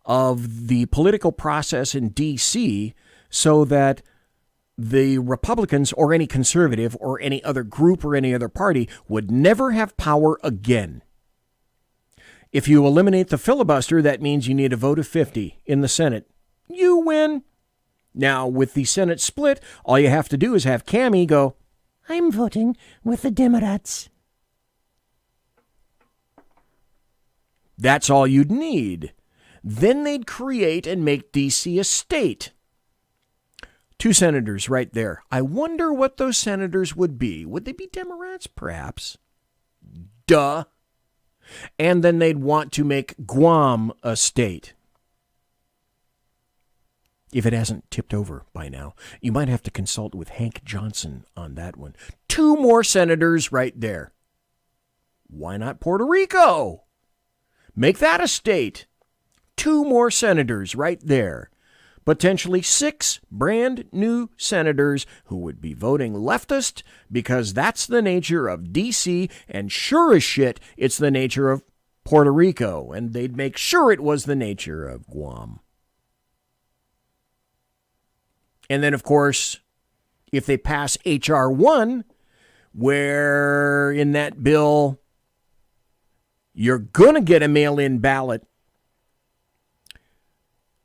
of the political process in D.C. so that the Republicans or any conservative or any other group or any other party would never have power again. If you eliminate the filibuster, that means you need a vote of 50 in the Senate. You win. Now, with the Senate split, all you have to do is have Cammie go, I'm voting with the Democrats. That's all you'd need. Then they'd create and make D.C. a state. 2 senators right there. I wonder what those senators would be. Would they be Democrats, perhaps? Duh. And then they'd want to make Guam a state. If it hasn't tipped over by now, you might have to consult with Hank Johnson on that one. 2 more senators right there. Why not Puerto Rico? Make that a state. 2 more senators right there. Potentially 6 brand new senators who would be voting leftist because that's the nature of D.C. and sure as shit, it's the nature of Puerto Rico. And they'd make sure it was the nature of Guam. And then, of course, if they pass H.R. 1, where in that bill you're going to get a mail-in ballot,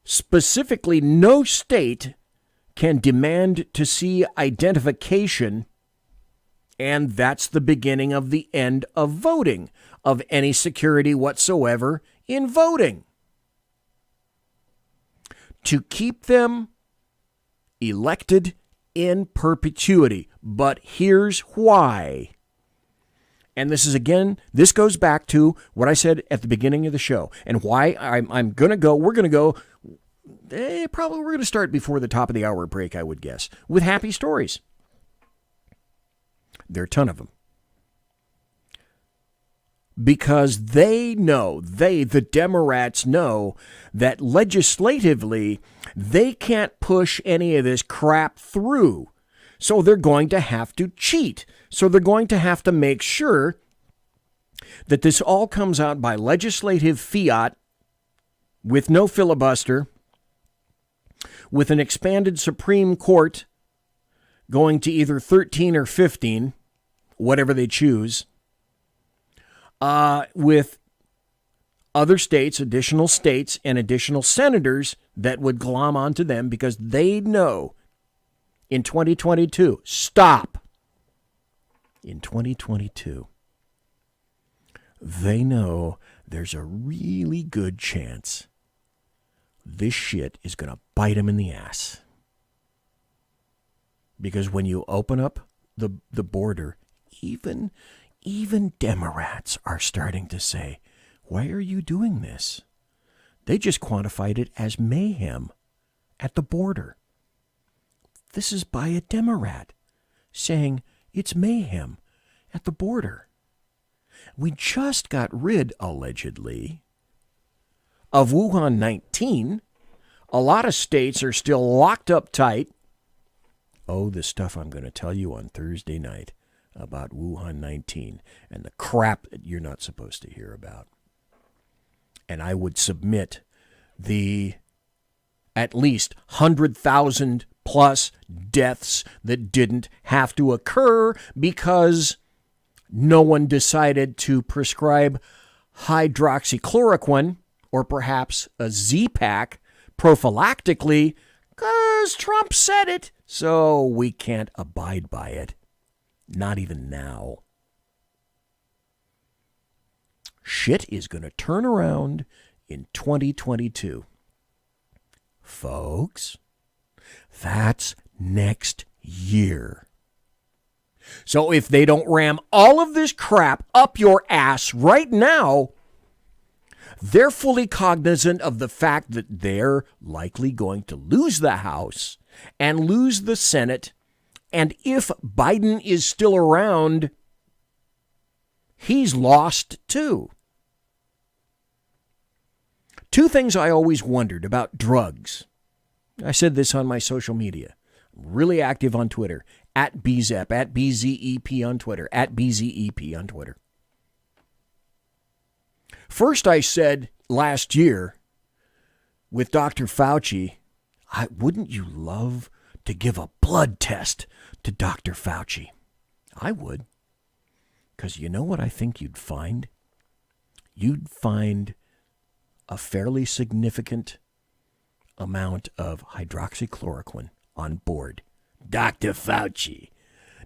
specifically no state can demand to see identification, and that's the beginning of the end of voting, of any security whatsoever in voting. To keep them elected in perpetuity. But here's why. And this is, again, this goes back to what I said at the beginning of the show and why we're going to go, probably we're going to start before the top of the hour break, I would guess, with happy stories. There are a ton of them. Because they know, the Democrats know that legislatively they can't push any of this crap through. So they're going to have to cheat. So they're going to have to make sure that this all comes out by legislative fiat with no filibuster, with an expanded Supreme Court going to either 13 or 15, whatever they choose, with other states, additional states, and additional senators that would glom onto them because they know in 2022, in 2022, they know there's a really good chance this shit is going to bite them in the ass. Because when you open up the border, even Democrats are starting to say, why are you doing this? They just quantified it as mayhem at the border. This is by a Democrat saying it's mayhem at the border. We just got rid, allegedly, of Wuhan 19. A lot of states are still locked up tight. Oh, the stuff I'm going to tell you on Thursday night about Wuhan 19 and the crap that you're not supposed to hear about. And I would submit the at least 100,000 plus deaths that didn't have to occur because no one decided to prescribe hydroxychloroquine or perhaps a Z-Pack prophylactically because Trump said it. So we can't abide by it. Not even now. Shit is going to turn around in 2022. Folks, that's next year. So if they don't ram all of this crap up your ass right now, they're fully cognizant of the fact that they're likely going to lose the House and lose the Senate. And if Biden is still around, he's lost too. 2 things I always wondered about drugs. I said this on my social media. I'm really active on Twitter. At BZEP, at BZEP on Twitter, at BZEP on Twitter. First, I said last year with Dr. Fauci, Wouldn't you love to give a blood test to Dr. Fauci? I would. Because you know what I think you'd find? You'd find a fairly significant amount of hydroxychloroquine on board. Dr. Fauci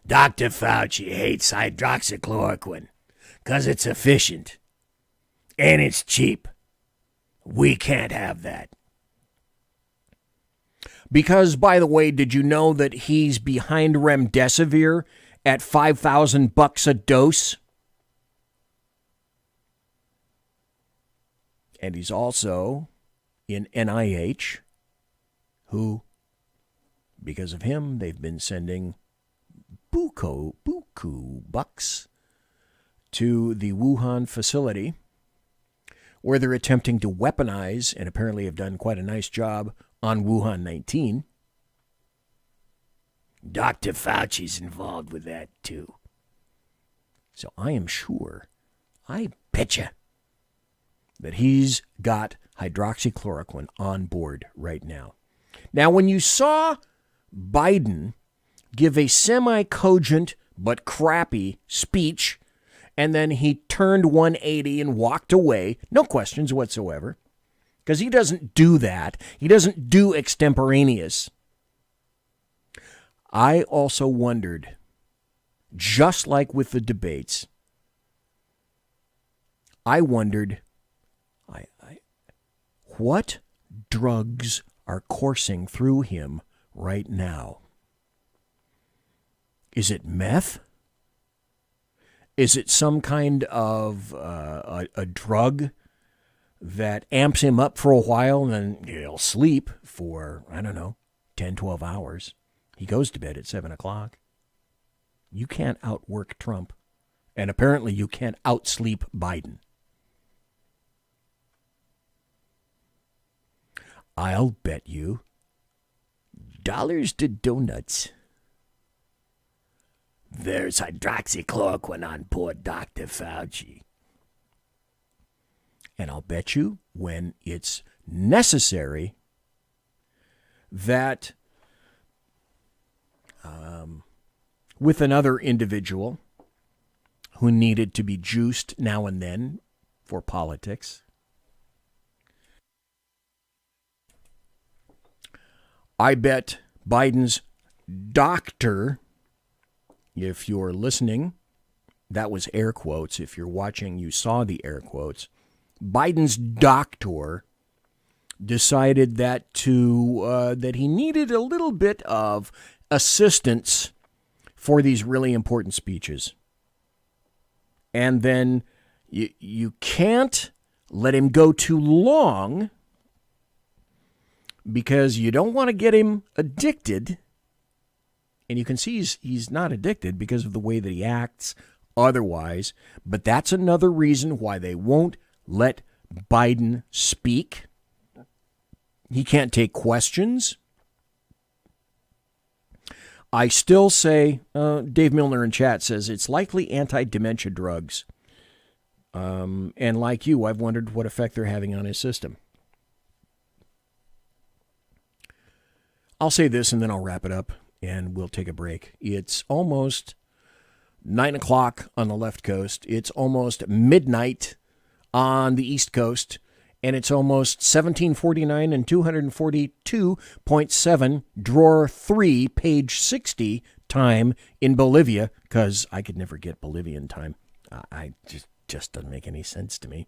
hates hydroxychloroquine because it's efficient and it's cheap. We can't have that. Because, by the way, did you know that he's behind remdesivir at $5,000 a dose? And he's also in NIH, who, because of him, they've been sending buku bucks to the Wuhan facility, where they're attempting to weaponize, and apparently have done quite a nice job, on Wuhan 19. Dr. Fauci's involved with that, too. So I am sure, I betcha, that he's got hydroxychloroquine on board right now. Now, when you saw Biden give a semi-cogent but crappy speech, and then he turned 180 and walked away, no questions whatsoever, because he doesn't do that. He doesn't do extemporaneous. I also wondered, just like with the debates, I wondered, what drugs are coursing through him right now? Is it meth? Is it some kind of a drug that amps him up for a while and then he'll sleep for, 10, 12 hours. He goes to bed at 7 o'clock. You can't outwork Trump. And apparently you can't outsleep Biden. I'll bet you dollars to donuts there's hydroxychloroquine on board Dr. Fauci. And I'll bet you when it's necessary that with another individual who needed to be juiced now and then for politics, I bet Biden's doctor, if you're listening, that was air quotes. If you're watching, you saw the air quotes. Biden's doctor decided that that he needed a little bit of assistance for these really important speeches. And then you can't let him go too long because you don't want to get him addicted. And you can see he's not addicted because of the way that he acts otherwise. But that's another reason why they won't let Biden speak. He can't take questions. I still say, Dave Milner in chat says, it's likely anti-dementia drugs. And like you, I've wondered what effect they're having on his system. I'll say this and then I'll wrap it up and we'll take a break. It's almost 9 o'clock on the left coast. It's almost midnight on the East Coast, and it's almost 1749 and 242.7 drawer 3, page 60 time in Bolivia, because I could never get Bolivian time. I just doesn't make any sense to me.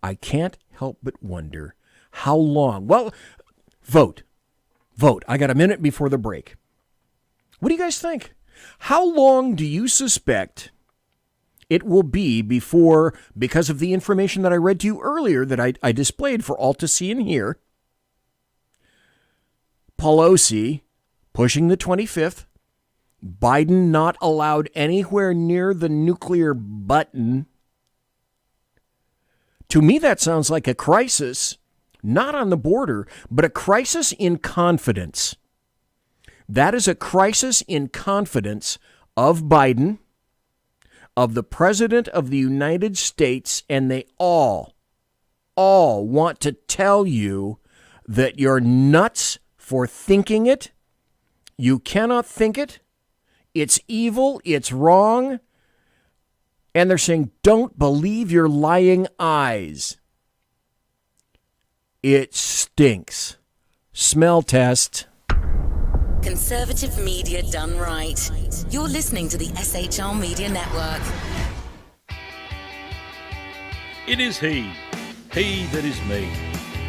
I can't help but wonder how long. Well, vote. I got a minute before the break. What do you guys think? How long do you suspect it will be before, because of the information that I read to you earlier that I displayed for all to see and hear, Pelosi pushing the 25th, Biden not allowed anywhere near the nuclear button? To me, that sounds like a crisis, not on the border, but a crisis in confidence. That is a crisis in confidence of Biden, of the President of the United States, and they all want to tell you that you're nuts for thinking it. You cannot think it. It's evil. It's wrong. And they're saying, don't believe your lying eyes. It stinks. Smell test. Conservative media done right. You're listening to the SHR Media Network. It is he that is me,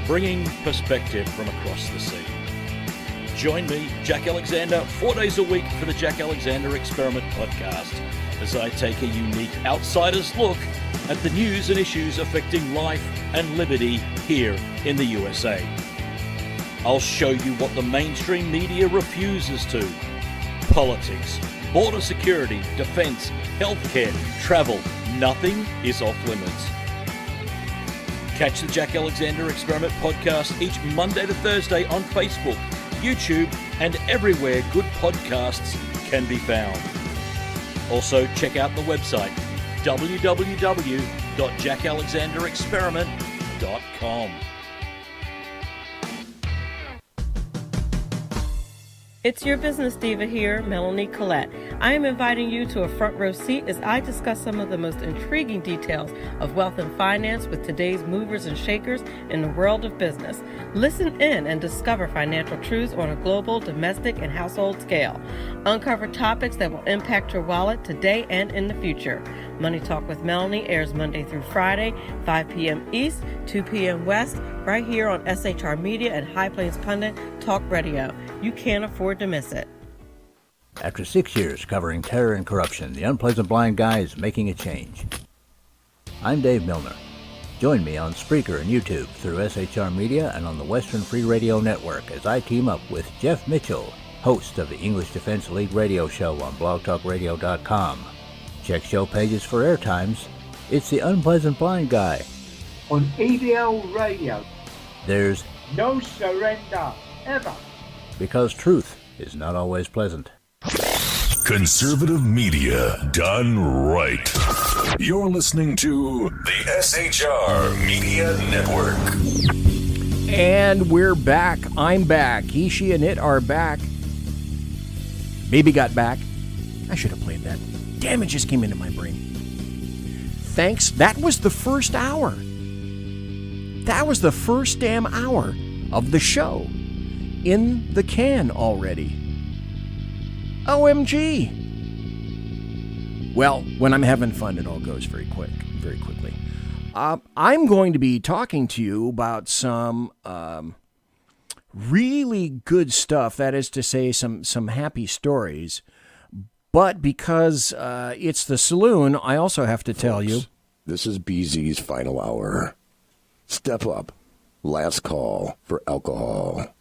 bringing perspective from across the sea. Join me, Jack Alexander, 4 days a week for the Jack Alexander Experiment podcast, as I take a unique outsider's look at the news and issues affecting life and liberty here in the USA. I'll show you what the mainstream media refuses to. Politics, border security, defense, healthcare, travel, nothing is off limits. Catch the Jack Alexander Experiment podcast each Monday to Thursday on Facebook, YouTube, and everywhere good podcasts can be found. Also, check out the website www.jackalexanderexperiment.com. It's your business diva here, Melanie Collette. I am inviting you to a front row seat as I discuss some of the most intriguing details of wealth and finance with today's movers and shakers in the world of business. Listen in and discover financial truths on a global, domestic, and household scale. Uncover topics that will impact your wallet today and in the future. Money Talk with Melanie airs Monday through Friday, 5 p.m. East, 2 p.m. West, right here on SHR Media and High Plains Pundit Talk Radio. You can't afford to miss it. After 6 years covering terror and corruption, the Unpleasant Blind Guy is making a change. I'm Dave Milner. Join me on Spreaker and YouTube through SHR Media and on the Western Free Radio Network as I team up with Jeff Mitchell, host of the English Defense League radio show on blogtalkradio.com. Check show pages for airtimes. It's the Unpleasant Blind Guy. On EDL Radio. There's no surrender, ever. Because truth is not always pleasant. Conservative media done right. You're listening to the SHR Media Network. And we're back. I'm back. He, she, and it are back. Baby got back. I should have played that. Damn, it just came into my brain. Thanks. That was the first hour. That was the first damn hour of the show. In the can already. OMG. Well, when I'm having fun, it all goes very quickly. I'm going to be talking to you about some really good stuff. That is to say, some happy stories. But because it's the saloon, I also have to tell you. This is BZ's final hour. Step up. Last call for alcohol.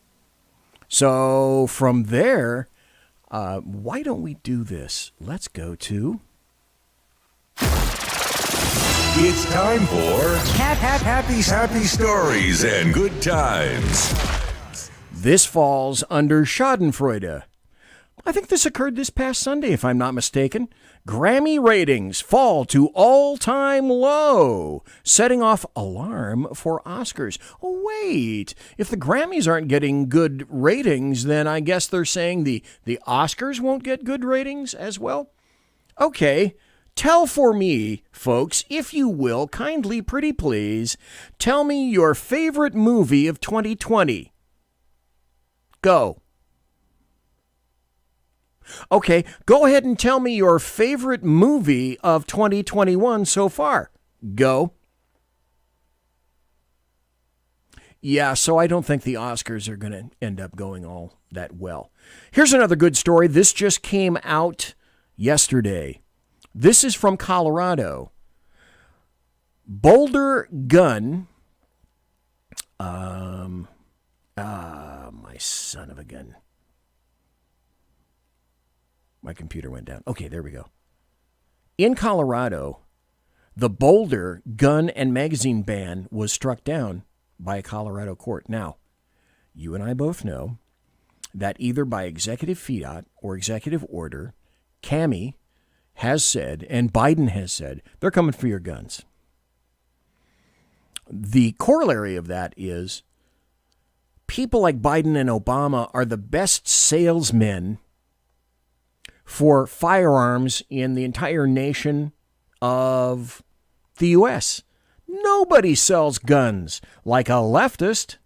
So from there, why don't we do this? Let's go to... It's time for happy stories and good times. This falls under Schadenfreude. I think this occurred this past Sunday, if I'm not mistaken. Grammy ratings fall to all-time low, setting off alarm for Oscars. Oh, wait. If the Grammys aren't getting good ratings, then I guess they're saying the Oscars won't get good ratings as well? Okay. Tell for me, folks, if you will, kindly, pretty please, tell me your favorite movie of 2020. Go. Okay, go ahead and tell me your favorite movie of 2021 so far. Go. Yeah, so I don't think the Oscars are going to end up going all that well. Here's another good story. This just came out yesterday. This is from Colorado. Boulder gun. My son of a gun. My computer went down. Okay, there we go. In Colorado, the Boulder gun and magazine ban was struck down by a Colorado court. Now, you and I both know that either by executive fiat or executive order, Cammie has said, and Biden has said, they're coming for your guns. The corollary of that is people like Biden and Obama are the best salesmen for firearms in the entire nation of the U.S. Nobody sells guns like a leftist.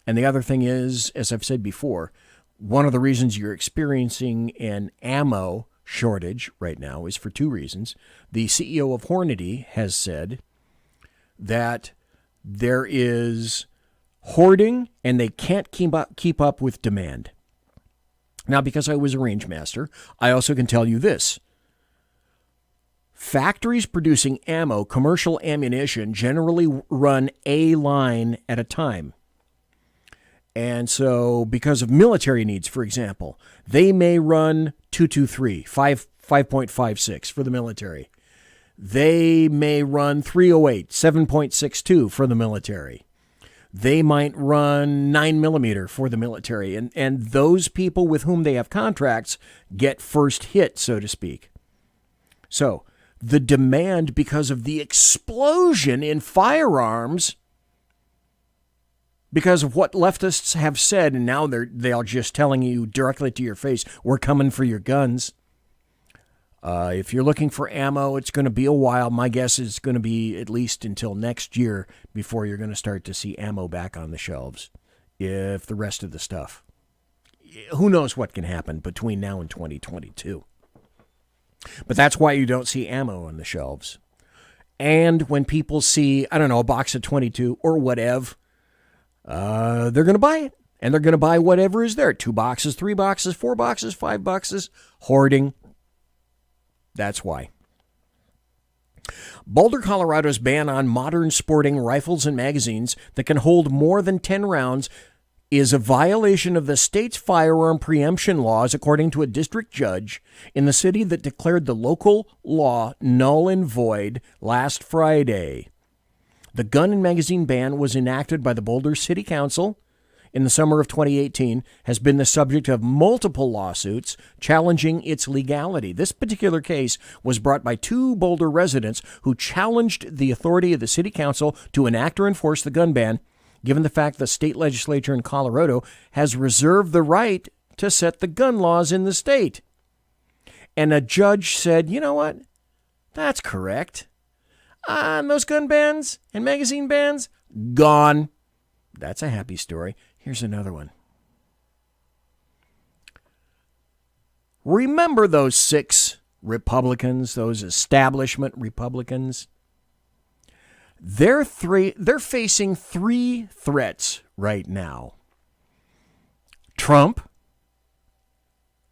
And the other thing is, as I've said before, one of the reasons you're experiencing an ammo shortage right now is for two reasons. The CEO of Hornady has said that there is hoarding and they can't keep up with demand. Now, because I was a range master, I also can tell you this. Factories producing ammo, commercial ammunition, generally run a line at a time. And so because of military needs, for example, they may run 223, 5.56 for the military. They may run 308, 7.62 for the military. They might run 9mm for the military. And those people with whom they have contracts get first hit, so to speak. So the demand, because of the explosion in firearms, because of what leftists have said, and now they're just telling you directly to your face, we're coming for your guns. If you're looking for ammo, it's going to be a while. My guess is going to be at least until next year before you're going to start to see ammo back on the shelves. If the rest of the stuff, who knows what can happen between now and 2022. But that's why you don't see ammo on the shelves. And when people see, I don't know, a box of 22 or whatever, they're going to buy it. And they're going to buy whatever is there. 2 boxes, 3 boxes, 4 boxes, 5 boxes. Hoarding. That's why. Boulder, Colorado's ban on modern sporting rifles and magazines that can hold more than 10 rounds is a violation of the state's firearm preemption laws, according to a district judge in the city that declared the local law null and void last Friday. The gun and magazine ban was enacted by the Boulder City Council in the summer of 2018, has been the subject of multiple lawsuits challenging its legality. This particular case was brought by 2 Boulder residents who challenged the authority of the City Council to enact or enforce the gun ban, given the fact the state legislature in Colorado has reserved the right to set the gun laws in the state. And a judge said, you know what? That's correct. And those gun bans and magazine bans, gone. That's a happy story. Here's another one. Remember those 6 Republicans, those establishment Republicans? They're facing 3 threats right now. Trump,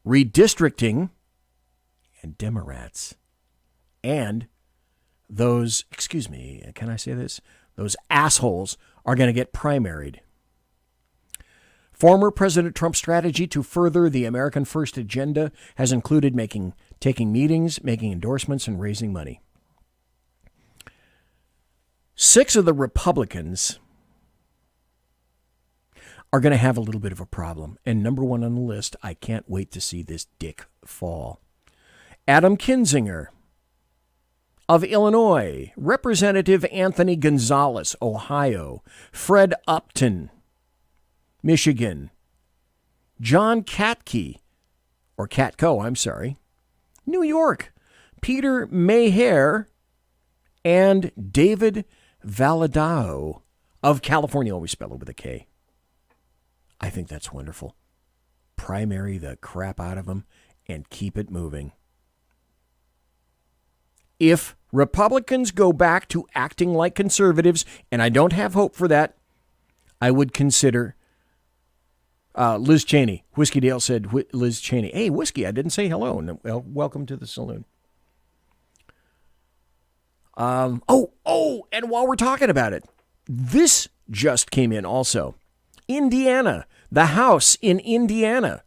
redistricting, and Democrats. And those, excuse me, can I say this? Those assholes are going to get primaried. Former President Trump's strategy to further the American First agenda has included taking meetings, making endorsements, and raising money. 6 of the Republicans are going to have a little bit of a problem. And number 1 on the list, I can't wait to see this dick fall. Adam Kinzinger of Illinois, Representative Anthony Gonzalez, Ohio, Fred Upton, Michigan, John Katko, New York, Peter Maher, and David Valadao of California, always spelled with a K. I think that's wonderful. Primary the crap out of them and keep it moving. If Republicans go back to acting like conservatives, and I don't have hope for that, I would consider Liz Cheney. Whiskey Dale said, Liz Cheney. Hey, Whiskey, I didn't say hello. Well, welcome to the saloon. And while we're talking about it, this just came in also. Indiana, the House in Indiana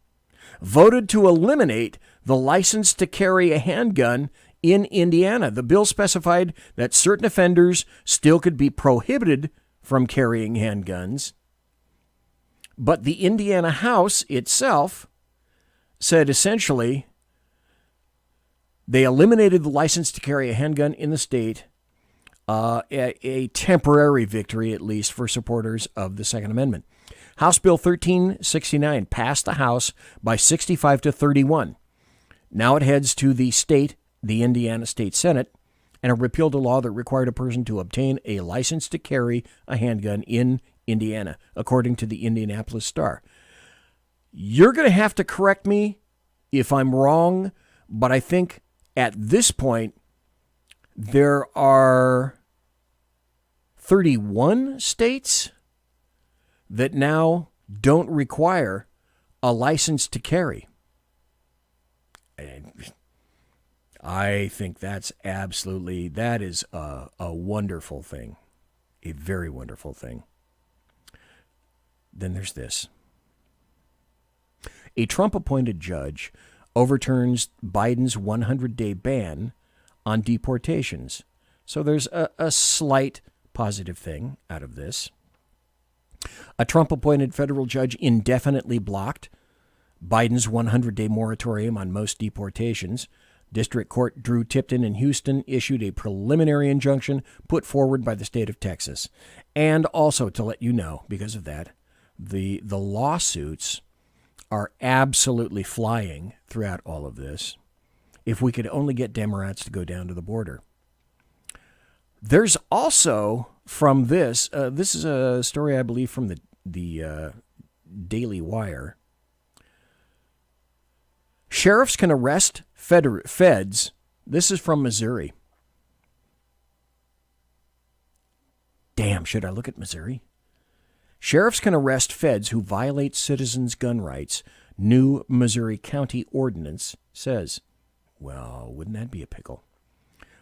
voted to eliminate the license to carry a handgun in Indiana. The bill specified that certain offenders still could be prohibited from carrying handguns. But the Indiana House itself said essentially they eliminated the license to carry a handgun in the state, a temporary victory, at least, for supporters of the Second Amendment. House Bill 1369 passed the House by 65-31. Now it heads to the Indiana State Senate, and it repealed a law that required a person to obtain a license to carry a handgun in Indiana, according to the Indianapolis Star. You're going to have to correct me if I'm wrong, but I think at this point there are 31 states that now don't require a license to carry. And I think that is a wonderful thing, a very wonderful thing. Then there's this. A Trump-appointed judge overturns Biden's 100-day ban on deportations. So there's a slight positive thing out of this. A Trump-appointed federal judge indefinitely blocked Biden's 100-day moratorium on most deportations. District Court Drew Tipton in Houston issued a preliminary injunction put forward by the state of Texas. And also to let you know, because of that, the lawsuits are absolutely flying throughout all of this. If we could only get Democrats to go down to the border. There's also from this, this is a story I believe from the Daily Wire. Sheriffs can arrest feds. This is from Missouri. Damn, should I look at Missouri? Sheriffs can arrest feds who violate citizens' gun rights, new Missouri County ordinance says. Well, wouldn't that be a pickle?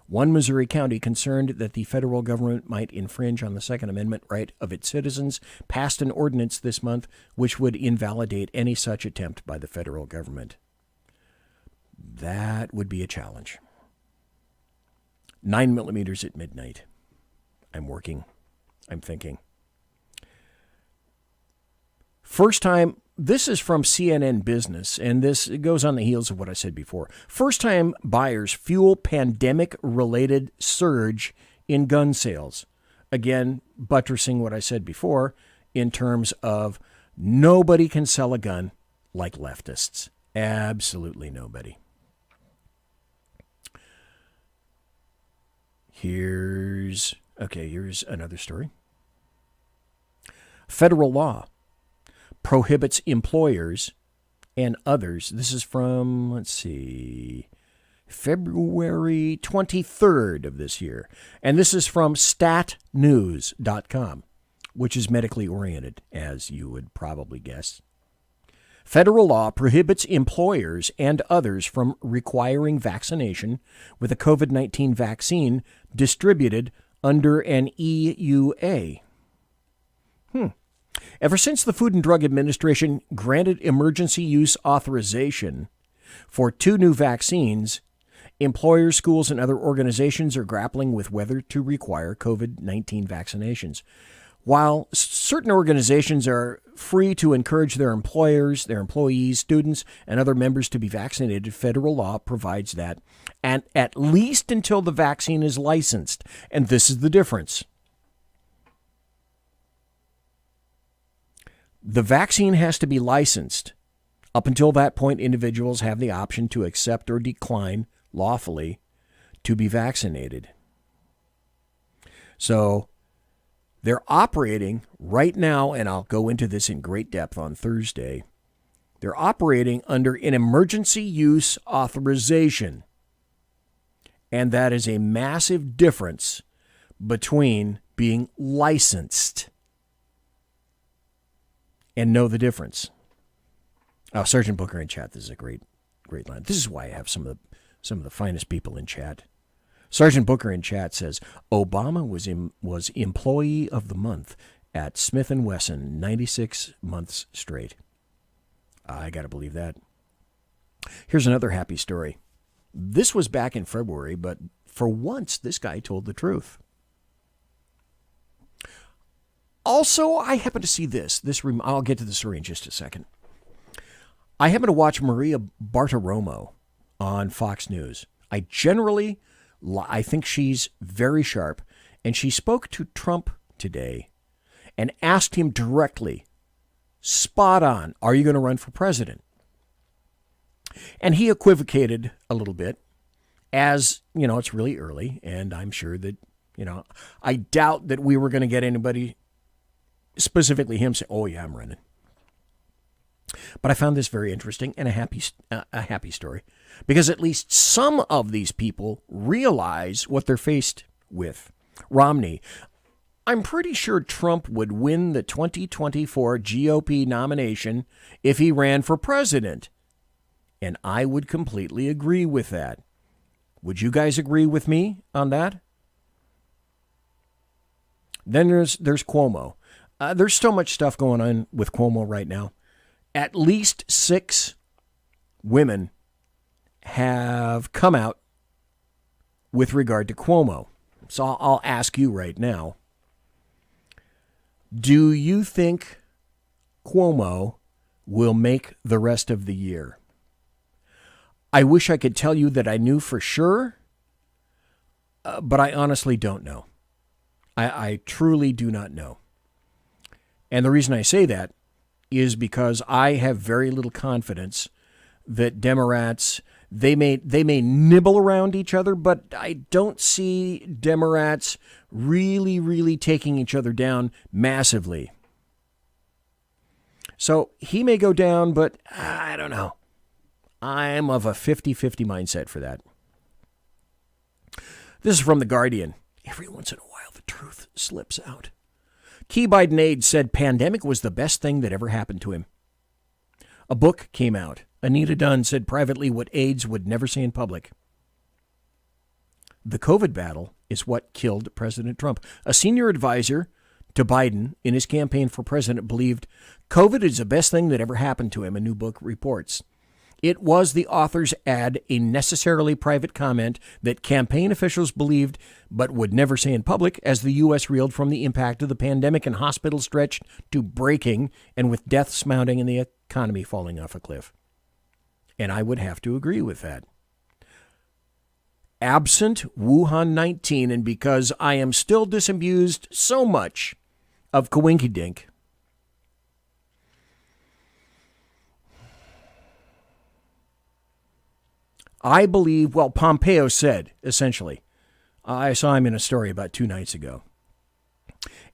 One Missouri county concerned that the federal government might infringe on the Second Amendment right of its citizens passed an ordinance this month which would invalidate any such attempt by the federal government. That would be a challenge. 9mm at midnight. I'm working. I'm thinking. First time, this is from CNN Business, and this goes on the heels of what I said before. First-time buyers fuel pandemic-related surge in gun sales. Again, buttressing what I said before in terms of nobody can sell a gun like leftists. Absolutely nobody. Here's another story. Federal law prohibits employers and others. This is from, February 23rd of this year. And this is from statnews.com, which is medically oriented, as you would probably guess. Federal law prohibits employers and others from requiring vaccination with a COVID-19 vaccine distributed under an EUA. Ever since the Food and Drug Administration granted emergency use authorization for 2 new vaccines, employers, schools, and other organizations are grappling with whether to require COVID-19 vaccinations. While certain organizations are free to encourage their employers, their employees, students, and other members to be vaccinated, federal law provides that, and at least until the vaccine is licensed. And this is the difference. The vaccine has to be licensed. Up until that point, individuals have the option to accept or decline lawfully to be vaccinated. So they're operating right now, and I'll go into this in great depth on Thursday. They're operating under an emergency use authorization. And that is a massive difference between being licensed and know the difference. Oh, Sergeant Booker in chat. This is a great line. This is why I have some of the finest people in chat. Sergeant Booker in chat says Obama was Employee of the Month at Smith & Wesson 96 months straight. I got to believe that. Here's another happy story. This was back in February, but for once, this guy told the truth. Also, I happen to see this. I'll get to the story in just a second. I happen to watch Maria Bartiromo on Fox News. I think she's very sharp, and she spoke to Trump today and asked him directly spot on. Are you going to run for president? And he equivocated a little bit, as, you know, it's really early, and I'm sure that, you know, I doubt that we were going to get anybody, specifically him, say, oh, yeah, I'm running. But I found this very interesting and a happy story, because at least some of these people realize what they're faced with. Romney. I'm pretty sure Trump would win the 2024 GOP nomination if he ran for president. And I would completely agree with that. Would you guys agree with me on that? Then there's Cuomo. There's so much stuff going on with Cuomo right now. At least 6 women have come out with regard to Cuomo. So I'll ask you right now. Do you think Cuomo will make the rest of the year? I wish I could tell you that I knew for sure, but I honestly don't know. I truly do not know. And the reason I say that is because I have very little confidence that Democrats, they may nibble around each other, but I don't see Democrats really taking each other down massively. So he may go down, but I don't know. I'm of a 50-50 mindset for that. This is from The Guardian. Every once in a while, the truth slips out. Key Biden aide said pandemic was the best thing that ever happened to him. A book came out. Anita Dunn said privately what aides would never say in public. The COVID battle is what killed President Trump. A senior advisor to Biden in his campaign for president believed COVID is the best thing that ever happened to him, a new book reports. It was, the authors add, a necessarily private comment that campaign officials believed but would never say in public as the U.S. reeled from the impact of the pandemic and hospitals stretched to breaking and with deaths mounting and the economy falling off a cliff. And I would have to agree with that. Absent Wuhan 19, and because I am still disabused so much of coinkydink, I believe, well, Pompeo said, essentially, I saw him in a story about 2 nights ago,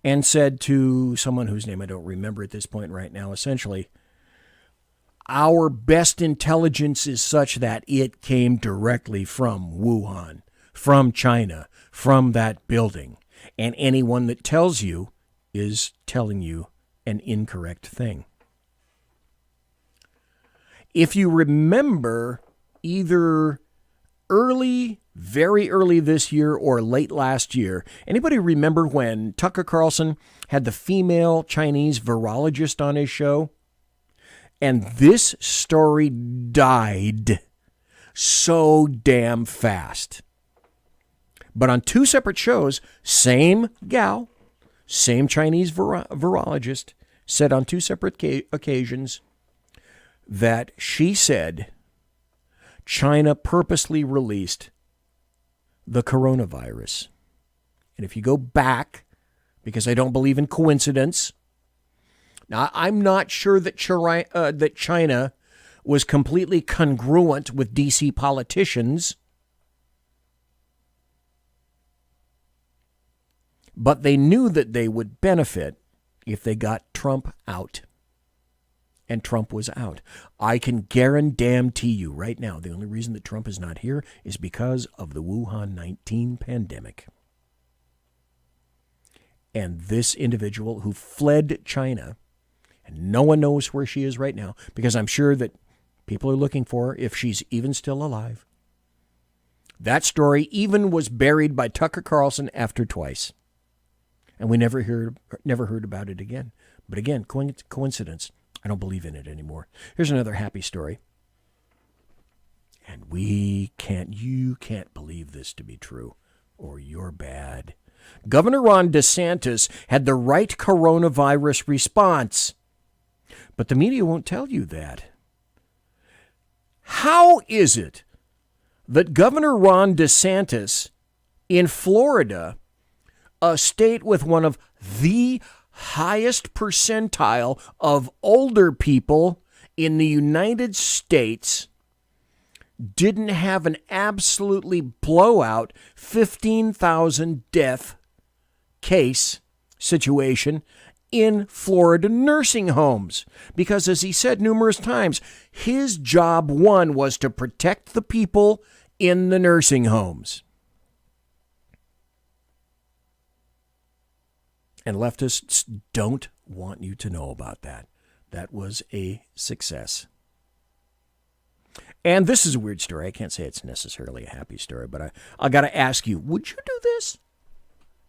and said to someone whose name I don't remember at this point right now, essentially, our best intelligence is such that it came directly from Wuhan, from China, from that building. And anyone that tells you is telling you an incorrect thing. If you remember, either very early this year or late last year, anybody remember when Tucker Carlson had the female Chinese virologist on his show? And this story died so damn fast. But on 2 separate shows, same gal, same Chinese virologist, said on 2 separate occasions that she said China purposely released the coronavirus. And if you go back, because I don't believe in coincidence, now, I'm not sure that China was completely congruent with D.C. politicians, but they knew that they would benefit if they got Trump out. And Trump was out. I can guarantee you right now, the only reason that Trump is not here is because of the Wuhan 19 pandemic. And this individual who fled China, and no one knows where she is right now, because I'm sure that people are looking for her if she's even still alive. That story even was buried by Tucker Carlson after twice. And we never heard about it again. But again, coincidence. I don't believe in it anymore. Here's another happy story. And you can't believe this to be true, or you're bad. Governor Ron DeSantis had the right coronavirus response. But the media won't tell you that. How is it that Governor Ron DeSantis in Florida, a state with one of the highest percentile of older people in the United States didn't have an absolutely blowout 15,000 death case situation in Florida nursing homes. Because as he said numerous times, his job one was to protect the people in the nursing homes. And leftists don't want you to know about that. That was a success. And this is a weird story. I can't say it's necessarily a happy story, but I got to ask you, would you do this?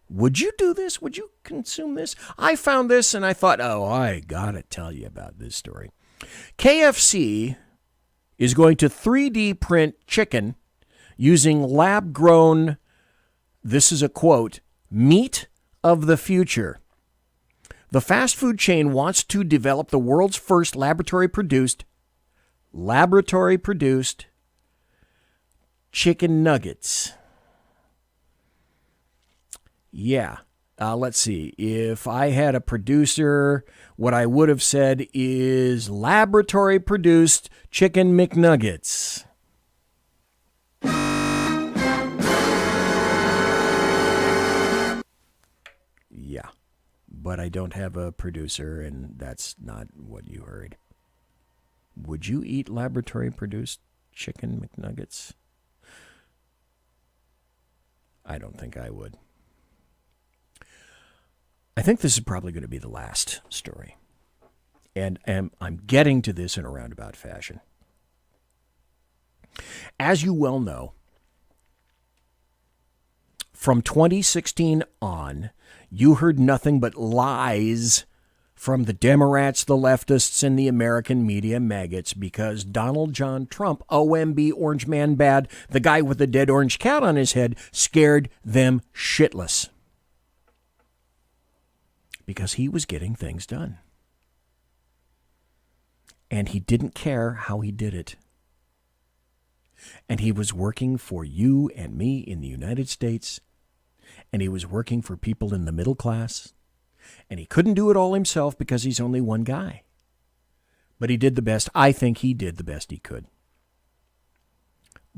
Would you do this? Would you consume this? I found this and I thought, oh, I got to tell you about this story. KFC is going to 3D print chicken using lab-grown, this is a quote, meat of the future. The fast food chain wants to develop the world's first laboratory-produced chicken nuggets. Yeah. Let's see. If I had a producer, what I would have said is laboratory-produced chicken McNuggets. Yeah. But I don't have a producer, and that's not what you heard. Would you eat laboratory-produced chicken McNuggets? I don't think I would. I think this is probably going to be the last story. And I'm getting to this in a roundabout fashion. As you well know, from 2016 on, you heard nothing but lies from the Democrats, the leftists, and the American media maggots because Donald John Trump, OMB, Orange Man Bad, the guy with the dead orange cat on his head, scared them shitless. Because he was getting things done. And he didn't care how he did it. And he was working for you and me in the United States. And he was working for people in the middle class. And he couldn't do it all himself because he's only one guy. But he did the best. I think he did the best he could.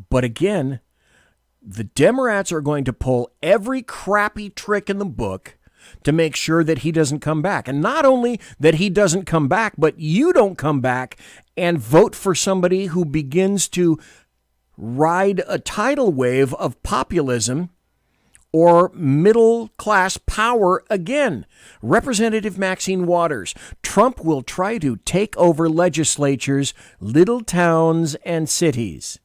But again, the Democrats are going to pull every crappy trick in the book to make sure that he doesn't come back. And not only that he doesn't come back, but you don't come back and vote for somebody who begins to ride a tidal wave of populism or middle-class power again. Representative Maxine Waters. Trump will try to take over legislatures, little towns, and cities.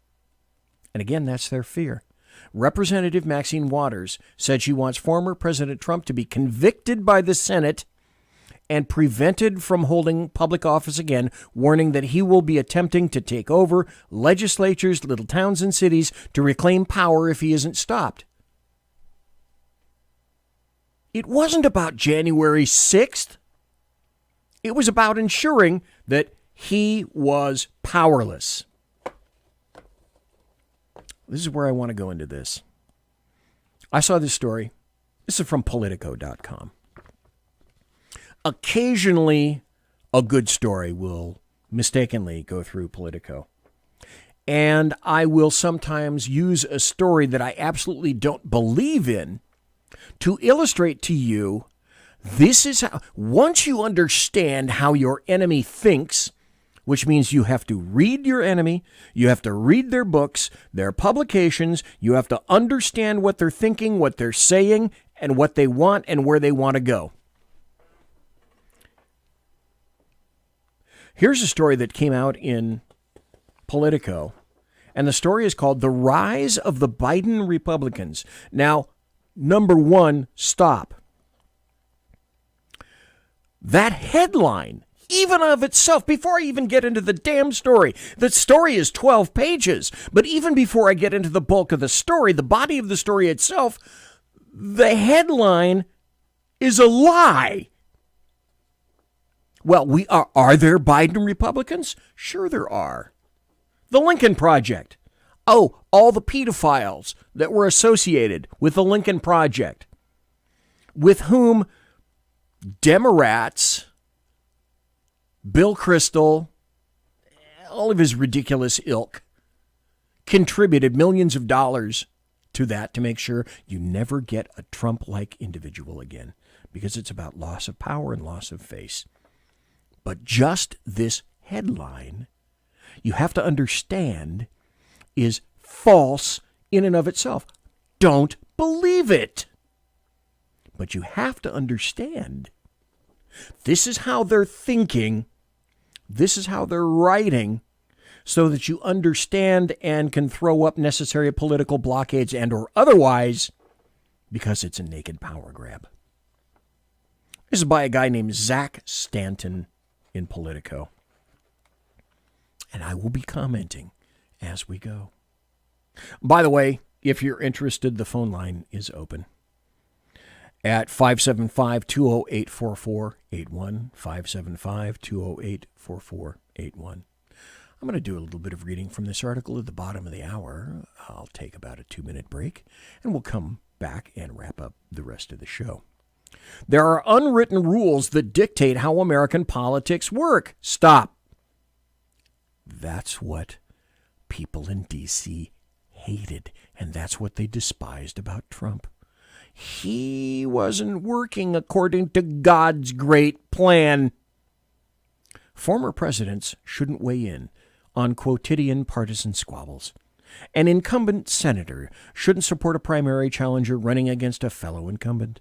And again, that's their fear. Representative Maxine Waters said she wants former President Trump to be convicted by the Senate and prevented from holding public office again, warning that he will be attempting to take over legislatures, little towns, and cities to reclaim power if he isn't stopped. It wasn't about January 6th. It was about ensuring that he was powerless. This is where I want to go into this. I saw this story. This is from Politico.com. Occasionally, a good story will mistakenly go through Politico. And I will sometimes use a story that I absolutely don't believe in to illustrate to you, this is how, once you understand how your enemy thinks, which means you have to read your enemy, you have to read their books, their publications, you have to understand what they're thinking, what they're saying, and what they want and where they want to go. Here's a story that came out in Politico, and the story is called The Rise of the Biden Republicans. Now, number one, stop. That headline, even of itself, before I even get into the damn story, the story is 12 pages. But even before I get into the bulk of the story, the body of the story itself, the headline is a lie. Well, are there Biden Republicans? Sure there are. The Lincoln Project. Oh, all the pedophiles that were associated with the Lincoln Project, with whom Democrats, Bill Kristol, all of his ridiculous ilk, contributed millions of dollars to that to make sure you never get a Trump-like individual again, because it's about loss of power and loss of face. But just this headline, you have to understand, is false in and of itself. Don't believe it. But you have to understand, this is how they're thinking, this is how they're writing, so that you understand and can throw up necessary political blockades and or otherwise, because it's a naked power grab. This is by a guy named Zach Stanton in Politico. And I will be commenting as we go. By the way, if you're interested, the phone line is open at 575-208-4481, 575-208-4481. I'm going to do a little bit of reading from this article at the bottom of the hour. I'll take about a 2-minute break, and we'll come back and wrap up the rest of the show. There are unwritten rules that dictate how American politics work. Stop. That's what people in D.C. hated, and that's what they despised about Trump. He wasn't working according to God's great plan. Former presidents shouldn't weigh in on quotidian partisan squabbles. An incumbent senator shouldn't support a primary challenger running against a fellow incumbent.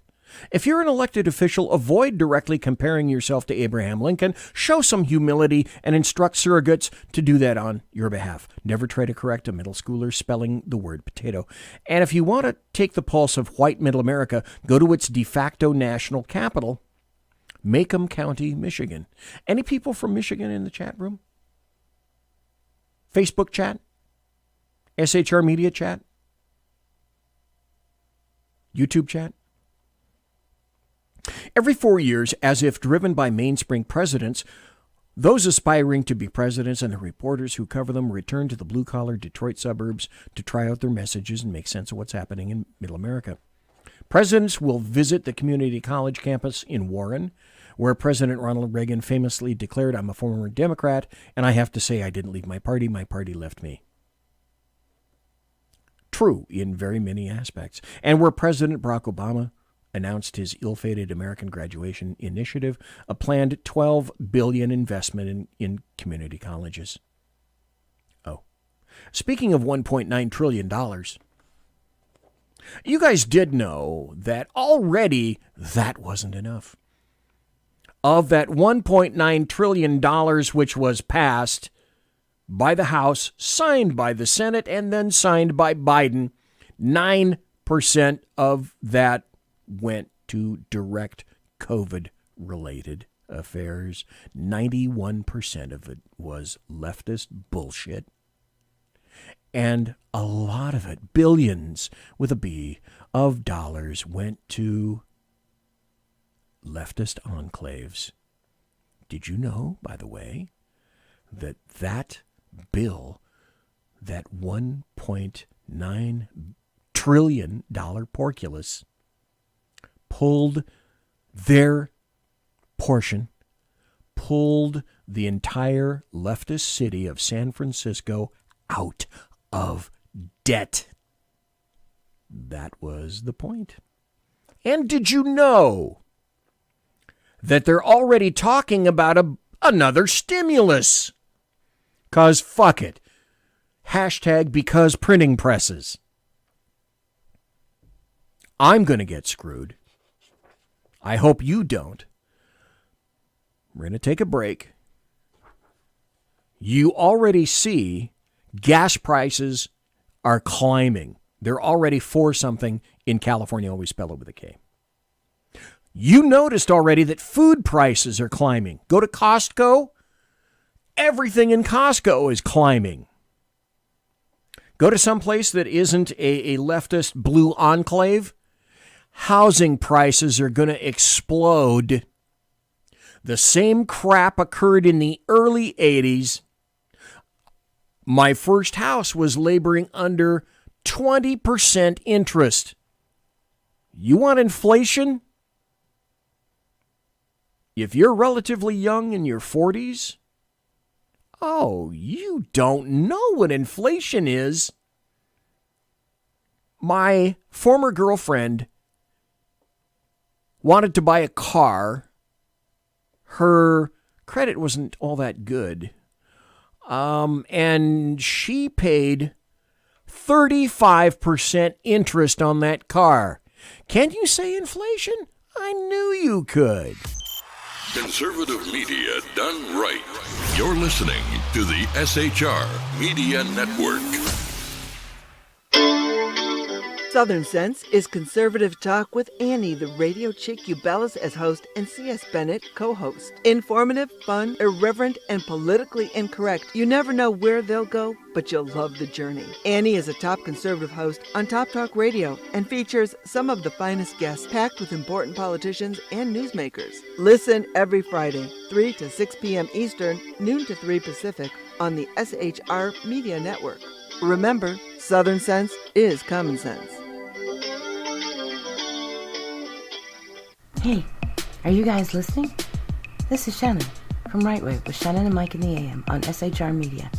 If you're an elected official, avoid directly comparing yourself to Abraham Lincoln. Show some humility and instruct surrogates to do that on your behalf. Never try to correct a middle schooler spelling the word potato. And if you want to take the pulse of white middle America, go to its de facto national capital, Macomb County, Michigan. Any people from Michigan in the chat room? Facebook chat? SHR Media chat? YouTube chat? Every 4 years, as if driven by mainspring presidents, those aspiring to be presidents and the reporters who cover them return to the blue-collar Detroit suburbs to try out their messages and make sense of what's happening in Middle America. Presidents will visit the community college campus in Warren, where President Ronald Reagan famously declared, "I'm a former Democrat, and I have to say I didn't leave my party left me." True in very many aspects. And where President Barack Obama announced his ill-fated American Graduation Initiative, a planned $12 billion investment in community colleges. Oh, speaking of $1.9 trillion, you guys did know that already that wasn't enough. Of that $1.9 trillion which was passed by the House, signed by the Senate, and then signed by Biden, 9% of that went to direct COVID-related affairs. 91% of it was leftist bullshit. And a lot of it, billions with a B, of dollars went to leftist enclaves. Did you know, by the way, that that bill, that $1.9 trillion porculus, pulled their portion, pulled the entire leftist city of San Francisco out of debt? That was the point. And did you know that they're already talking about another stimulus? 'Cause fuck it. Hashtag because printing presses. I'm going to get screwed. I hope you don't. We're going to take a break. You already see gas prices are climbing. They're already for something in California, always spell it with a K. You noticed already that food prices are climbing. Go to Costco. Everything in Costco is climbing. Go to some place that isn't a leftist blue enclave. Housing prices are going to explode. The same crap occurred in the early 80s. My first house was laboring under 20% interest. You want inflation? If you're relatively young in your 40s, oh, you don't know what inflation is. My former girlfriend wanted to buy a car. Her credit wasn't all that good. And she paid 35% interest on that car. Can't you say inflation? I knew you could. Conservative media done right. You're listening to the SHR Media Network. Southern Sense is conservative talk with Annie, the radio chick you bellows as host, and C.S. Bennett co-host. Informative, fun, irreverent, and politically incorrect. You never know where they'll go, but you'll love the journey. Annie is a top conservative host on Top Talk Radio and features some of the finest guests packed with important politicians and newsmakers. Listen every Friday, 3 to 6 p.m. Eastern, noon to 3 Pacific, on the SHR Media Network. Remember, Southern Sense is common sense. Hey, are you guys listening? This is Shannon from Right Way with Shannon and Mike in the AM on SHR Media.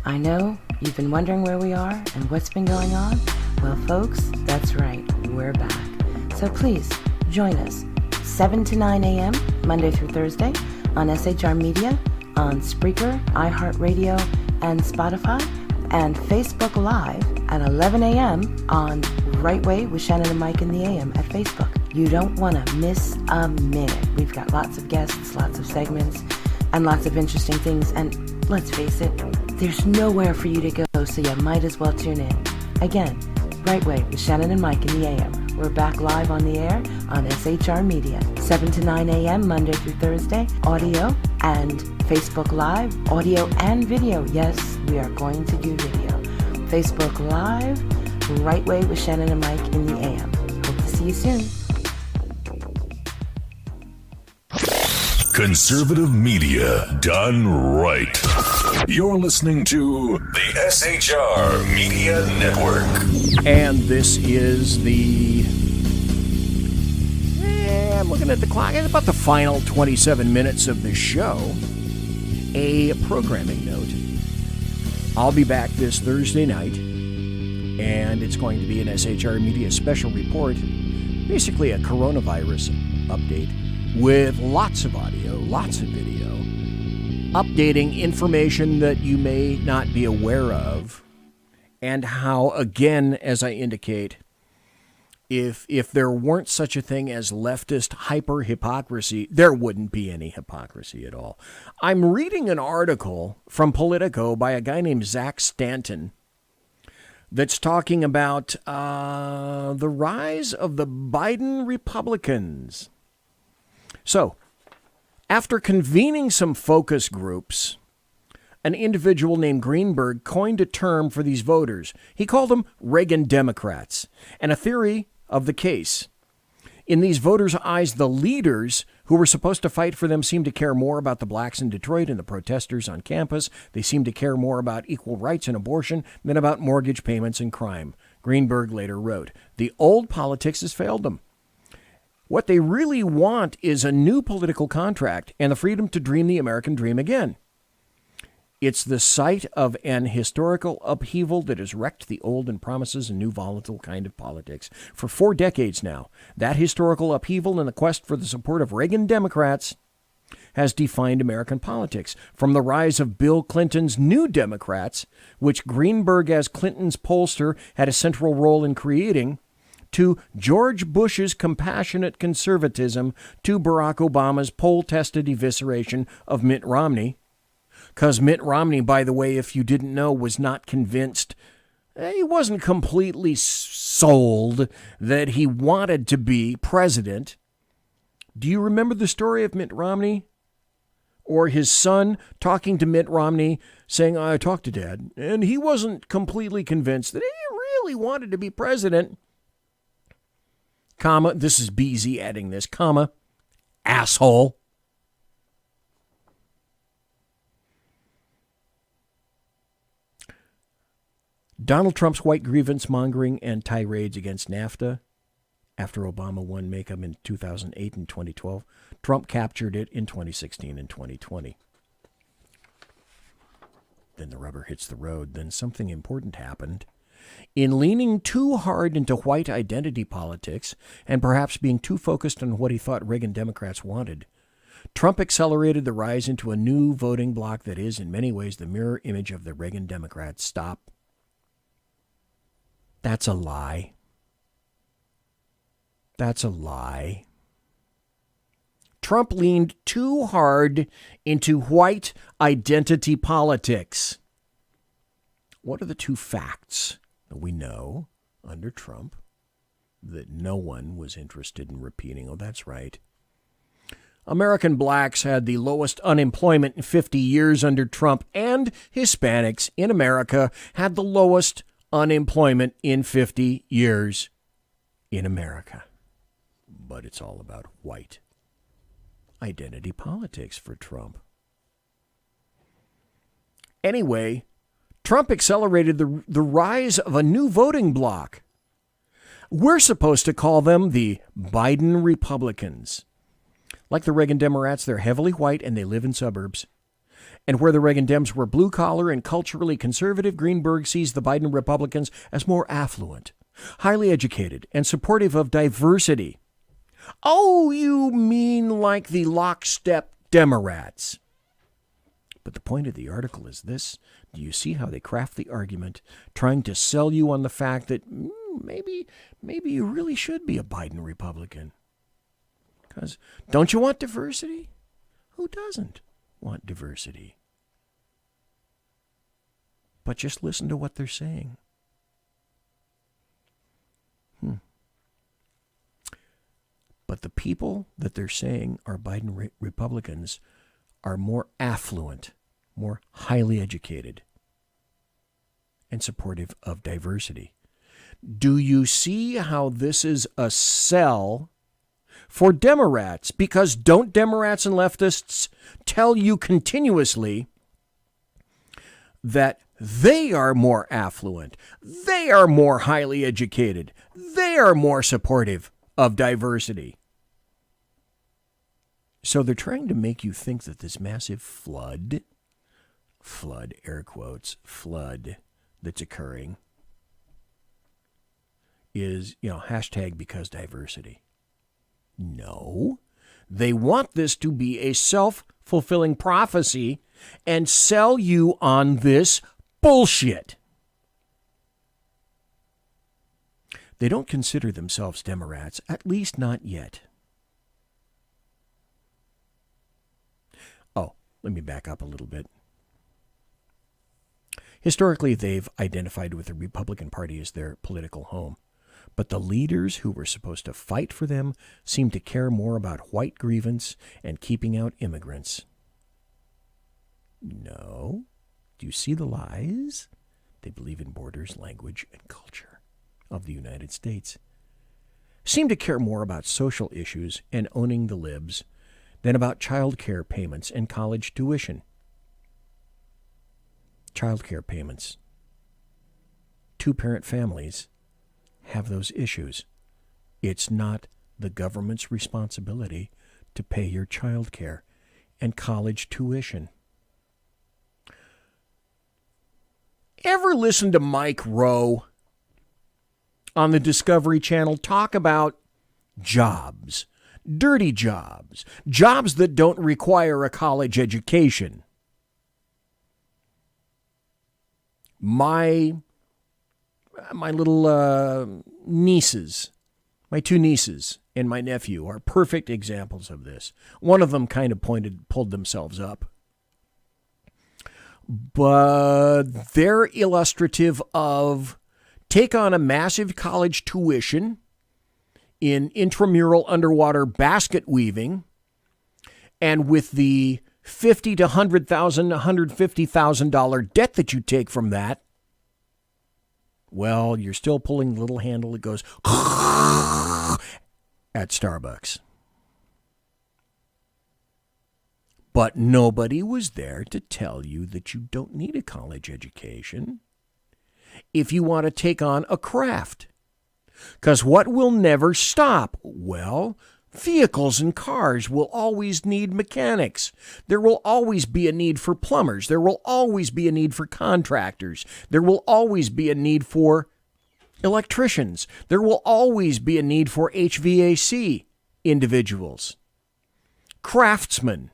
I know you've been wondering where we are and what's been going on. Well, folks, that's right, we're back. So please, join us 7 to 9 a.m. Monday through Thursday on SHR Media, on Spreaker, iHeartRadio, and Spotify, and Facebook Live at 11 a.m. on Right Way with Shannon and Mike in the AM at Facebook. You don't want to miss a minute. We've got lots of guests, lots of segments, and lots of interesting things. And let's face it, there's nowhere for you to go, so you might as well tune in. Again, Right Way with Shannon and Mike in the AM. We're back live on the air on SHR Media, 7 to 9 a.m. Monday through Thursday, audio and Facebook Live, audio and video. Yes, we are going to do video. Facebook Live, Right Way with Shannon and Mike in the AM. Hope to see you soon. Conservative media done right. You're listening to the SHR Media Network. And this is the... I'm looking at the clock. It's about the final 27 minutes of the show. A programming note. I'll be back this Thursday night, and it's going to be an SHR Media special report, basically a coronavirus update, with lots of audio, lots of video, updating information that you may not be aware of, and how, again, as I indicate, if there weren't such a thing as leftist hyper-hypocrisy, there wouldn't be any hypocrisy at all. I'm reading an article from Politico by a guy named Zach Stanton that's talking about the rise of the Biden Republicans. So, after convening some focus groups, an individual named Greenberg coined a term for these voters. He called them Reagan Democrats, and a theory of the case. In these voters' eyes, the leaders who were supposed to fight for them seemed to care more about the blacks in Detroit and the protesters on campus. They seemed to care more about equal rights and abortion than about mortgage payments and crime. Greenberg later wrote, "The old politics has failed them. What they really want is a new political contract and the freedom to dream the American dream again. It's the site of an historical upheaval that has wrecked the old and promises a new volatile kind of politics. For 4 decades now, that historical upheaval and the quest for the support of Reagan Democrats has defined American politics. From the rise of Bill Clinton's New Democrats, which Greenberg, as Clinton's pollster, had a central role in creating, to George Bush's compassionate conservatism, to Barack Obama's poll-tested evisceration of Mitt Romney. Because Mitt Romney, by the way, if you didn't know, was not convinced, he wasn't completely sold that he wanted to be president. Do you remember the story of Mitt Romney? Or his son talking to Mitt Romney, saying, I talked to Dad, and he wasn't completely convinced that he really wanted to be president. Comma, this is BZ adding this, comma, asshole. Donald Trump's white grievance mongering and tirades against NAFTA After Obama won makeup in 2008 and 2012, Trump captured it in 2016 and 2020. Then the rubber hits the road. Then something important happened. In leaning too hard into white identity politics and perhaps being too focused on what he thought Reagan Democrats wanted, Trump accelerated the rise into a new voting bloc that is, in many ways, the mirror image of the Reagan Democrats. Stop. That's a lie. That's a lie. Trump leaned too hard into white identity politics. What are the two facts that we know under Trump that no one was interested in repeating? Oh, that's right. American blacks had the lowest unemployment in 50 years under Trump, and Hispanics in America had the lowest unemployment in 50 years in America. But it's all about white identity politics for Trump. Anyway, Trump accelerated the rise of a new voting bloc. We're supposed to call them the Biden Republicans. Like the Reagan Democrats, they're heavily white and they live in suburbs. And where the Reagan Dems were blue-collar and culturally conservative, Greenberg sees the Biden Republicans as more affluent, highly educated, and supportive of diversity. Oh, you mean like the lockstep Democrats? But the point of the article is this. Do you see how they craft the argument, trying to sell you on the fact that maybe you really should be a Biden Republican? Because don't you want diversity? Who doesn't want diversity? But just listen to what they're saying. But the people that they're saying are Biden Republicans are more affluent, more highly educated, and supportive of diversity. Do you see how this is a sell for Democrats? Because don't Democrats and leftists tell you continuously that they are more affluent, they are more highly educated, they are more supportive of diversity? So they're trying to make you think that this massive flood, air quotes, flood that's occurring is, hashtag because diversity. No, they want this to be a self-fulfilling prophecy and sell you on this bullshit. They don't consider themselves Democrats, at least not yet. Oh, let me back up a little bit. Historically, they've identified with the Republican Party as their political home. But the leaders who were supposed to fight for them seem to care more about white grievance and keeping out immigrants. No. Do you see the lies? They believe in borders, language, and culture of the United States. Seem to care more about social issues and owning the libs than about child care payments and college tuition. Child care payments. Two-parent families have those issues. It's not the government's responsibility to pay your child care and college tuition. Ever listen to Mike Rowe on the Discovery Channel talk about jobs, dirty jobs, jobs that don't require a college education? My little nieces, my two nieces and my nephew are perfect examples of this. One of them kind of pulled themselves up. But they're illustrative of take on a massive college tuition in intramural underwater basket weaving, and with the $50,000 to $100,000, $150,000 debt that you take from that, well, you're still pulling the little handle that goes at Starbucks. But nobody was there to tell you that you don't need a college education if you want to take on a craft. Because what will never stop? Well, vehicles and cars will always need mechanics. There will always be a need for plumbers. There will always be a need for contractors. There will always be a need for electricians. There will always be a need for HVAC individuals, craftsmen.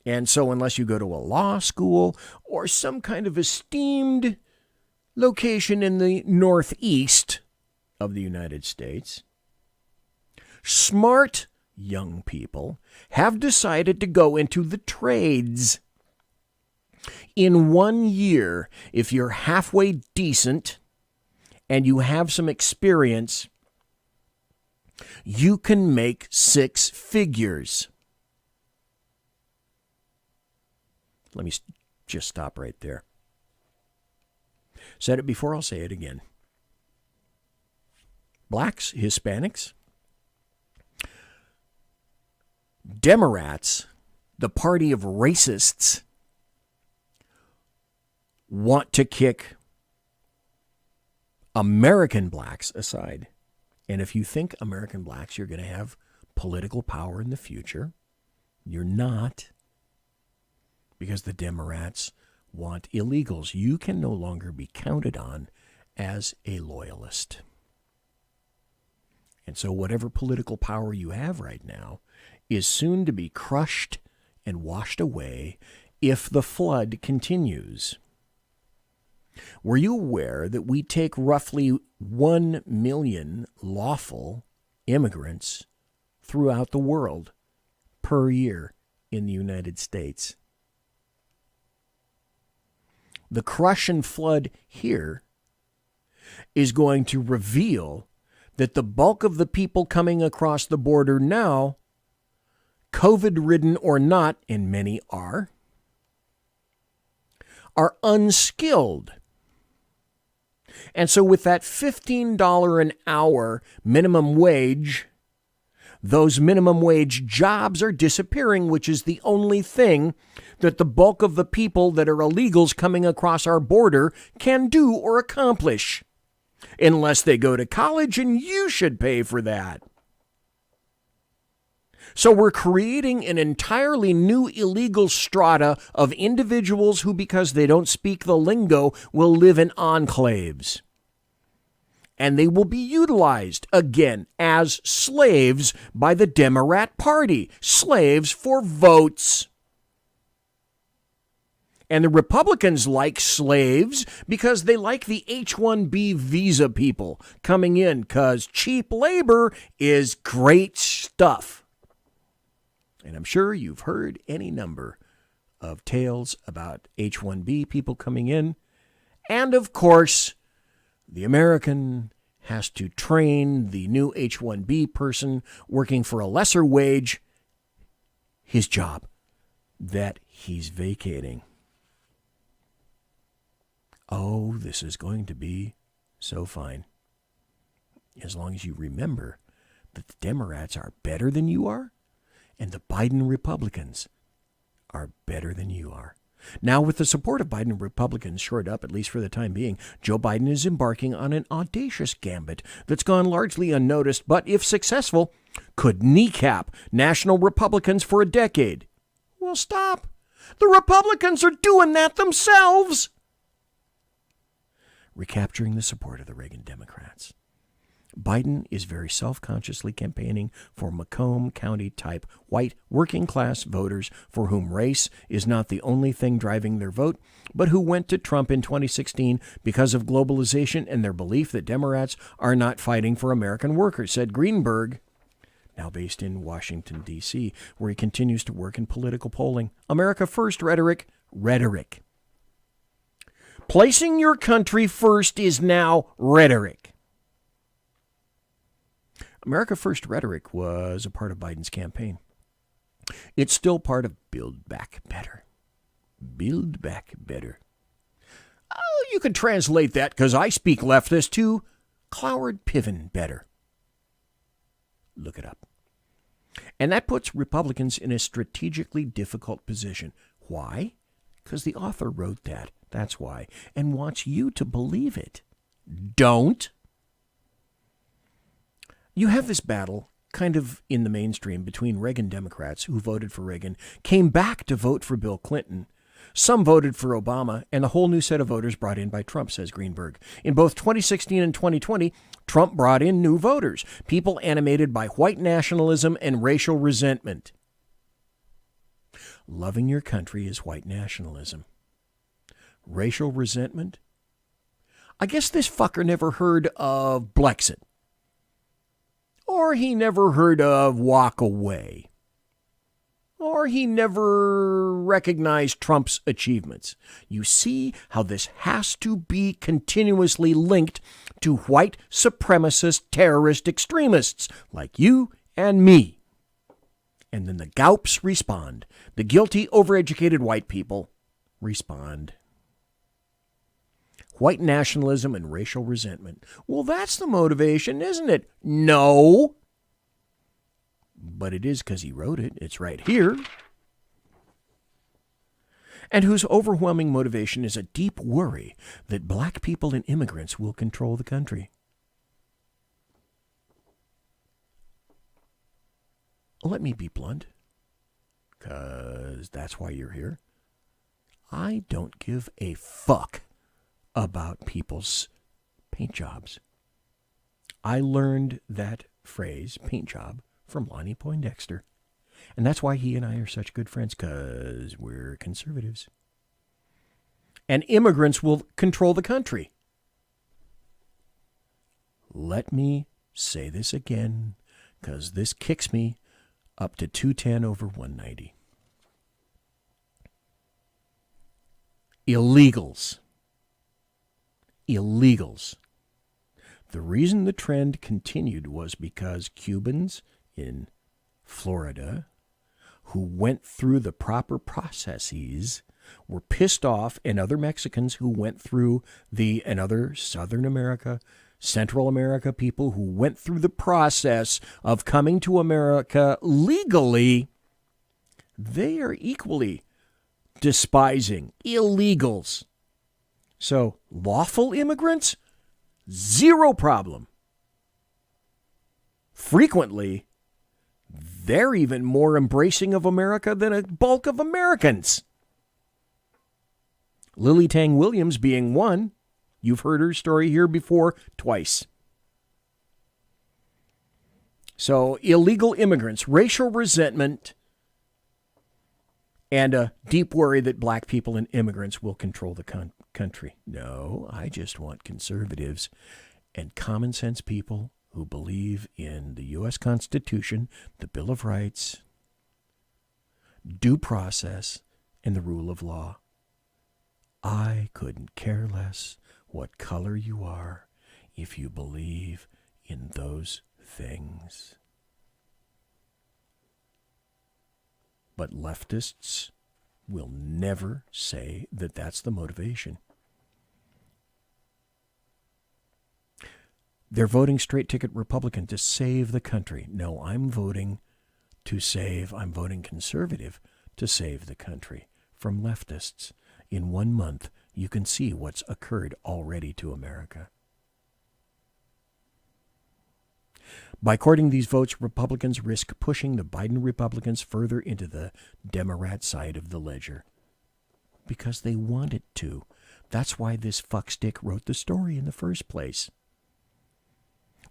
And so unless you go to a law school or some kind of esteemed location in the Northeast of the United States, smart young people have decided to go into the trades. In 1 year, if you're halfway decent and you have some experience, you can make 6 figures. Let me just stop right there. Said it before, I'll say it again. Blacks, Hispanics, Democrats, the party of racists, want to kick American blacks aside. And if you think American blacks, you're going to have political power in the future, you're not. Because the Democrats want illegals. You can no longer be counted on as a loyalist. And so whatever political power you have right now is soon to be crushed and washed away if the flood continues. Were you aware that we take roughly 1 million lawful immigrants throughout the world per year in the United States? The crush and flood here is going to reveal that the bulk of the people coming across the border now, COVID-ridden or not, and many are unskilled. And so with that $15 an hour minimum wage, those minimum wage jobs are disappearing, which is the only thing that the bulk of the people that are illegals coming across our border can do or accomplish. Unless they go to college, and you should pay for that. So we're creating an entirely new illegal strata of individuals who, because they don't speak the lingo, will live in enclaves. And they will be utilized, again, as slaves by the Democrat Party. Slaves for votes. And the Republicans like slaves because they like the H-1B visa people coming in, because cheap labor is great stuff. And I'm sure you've heard any number of tales about H-1B people coming in. And of course, the American has to train the new H-1B person working for a lesser wage his job that he's vacating. Oh, this is going to be so fine. As long as you remember that the Democrats are better than you are, and the Biden Republicans are better than you are. Now, with the support of Biden Republicans shored up, at least for the time being, Joe Biden is embarking on an audacious gambit that's gone largely unnoticed, but if successful, could kneecap national Republicans for a decade. Well, stop. The Republicans are doing that themselves. Recapturing the support of the Reagan Democrats. Biden is very self-consciously campaigning for Macomb County-type white working-class voters for whom race is not the only thing driving their vote, but who went to Trump in 2016 because of globalization and their belief that Democrats are not fighting for American workers, said Greenberg, now based in Washington, D.C., where he continues to work in political polling. America First rhetoric. Placing your country first is now rhetoric. America First rhetoric was a part of Biden's campaign. It's still part of Build Back Better. Build Back Better. Oh, you could translate that, because I speak leftist, to Cloward Piven better. Look it up. And that puts Republicans in a strategically difficult position. Why? Because the author wrote that. That's why. And wants you to believe it. Don't. You have this battle kind of in the mainstream between Reagan Democrats who voted for Reagan, came back to vote for Bill Clinton. Some voted for Obama, and a whole new set of voters brought in by Trump, says Greenberg. In both 2016 and 2020, Trump brought in new voters, people animated by white nationalism and racial resentment. Loving your country is white nationalism. Racial resentment? I guess this fucker never heard of Blexit. Or he never heard of walk away. Or he never recognized Trump's achievements. You see how this has to be continuously linked to white supremacist terrorist extremists like you and me. And then the Gaups respond. The guilty, overeducated white people respond. White nationalism and racial resentment. Well, that's the motivation, isn't it? No. But it is because he wrote it. It's right here. And whose overwhelming motivation is a deep worry that black people and immigrants will control the country. Let me be blunt, because that's why you're here. I don't give a fuck about people's paint jobs. I learned that phrase, paint job, from Lonnie Poindexter. And that's why he and I are such good friends, because we're conservatives. And immigrants will control the country. Let me say this again, because this kicks me up to 210 over 190. Illegals. Illegals. The reason the trend continued was because Cubans in Florida who went through the proper processes were pissed off, and other Mexicans who went through and other Southern America, Central America people who went through the process of coming to America legally, they are equally despising illegals. So lawful immigrants, zero problem. Frequently, they're even more embracing of America than a bulk of Americans. Lily Tang Williams being one. You've heard her story here before twice. So illegal immigrants, racial resentment, and a deep worry that black people and immigrants will control the country. No, I just want conservatives and common sense people who believe in the U.S. Constitution, the Bill of Rights, due process, and the rule of law. I couldn't care less what color you are if you believe in those things. But leftists will never say that that's the motivation. They're voting straight ticket Republican to save the country. No, I'm voting conservative to save the country from leftists. In 1 month, you can see what's occurred already to America. By courting these votes, Republicans risk pushing the Biden Republicans further into the Democrat side of the ledger. Because they wanted to. That's why this fuckstick wrote the story in the first place.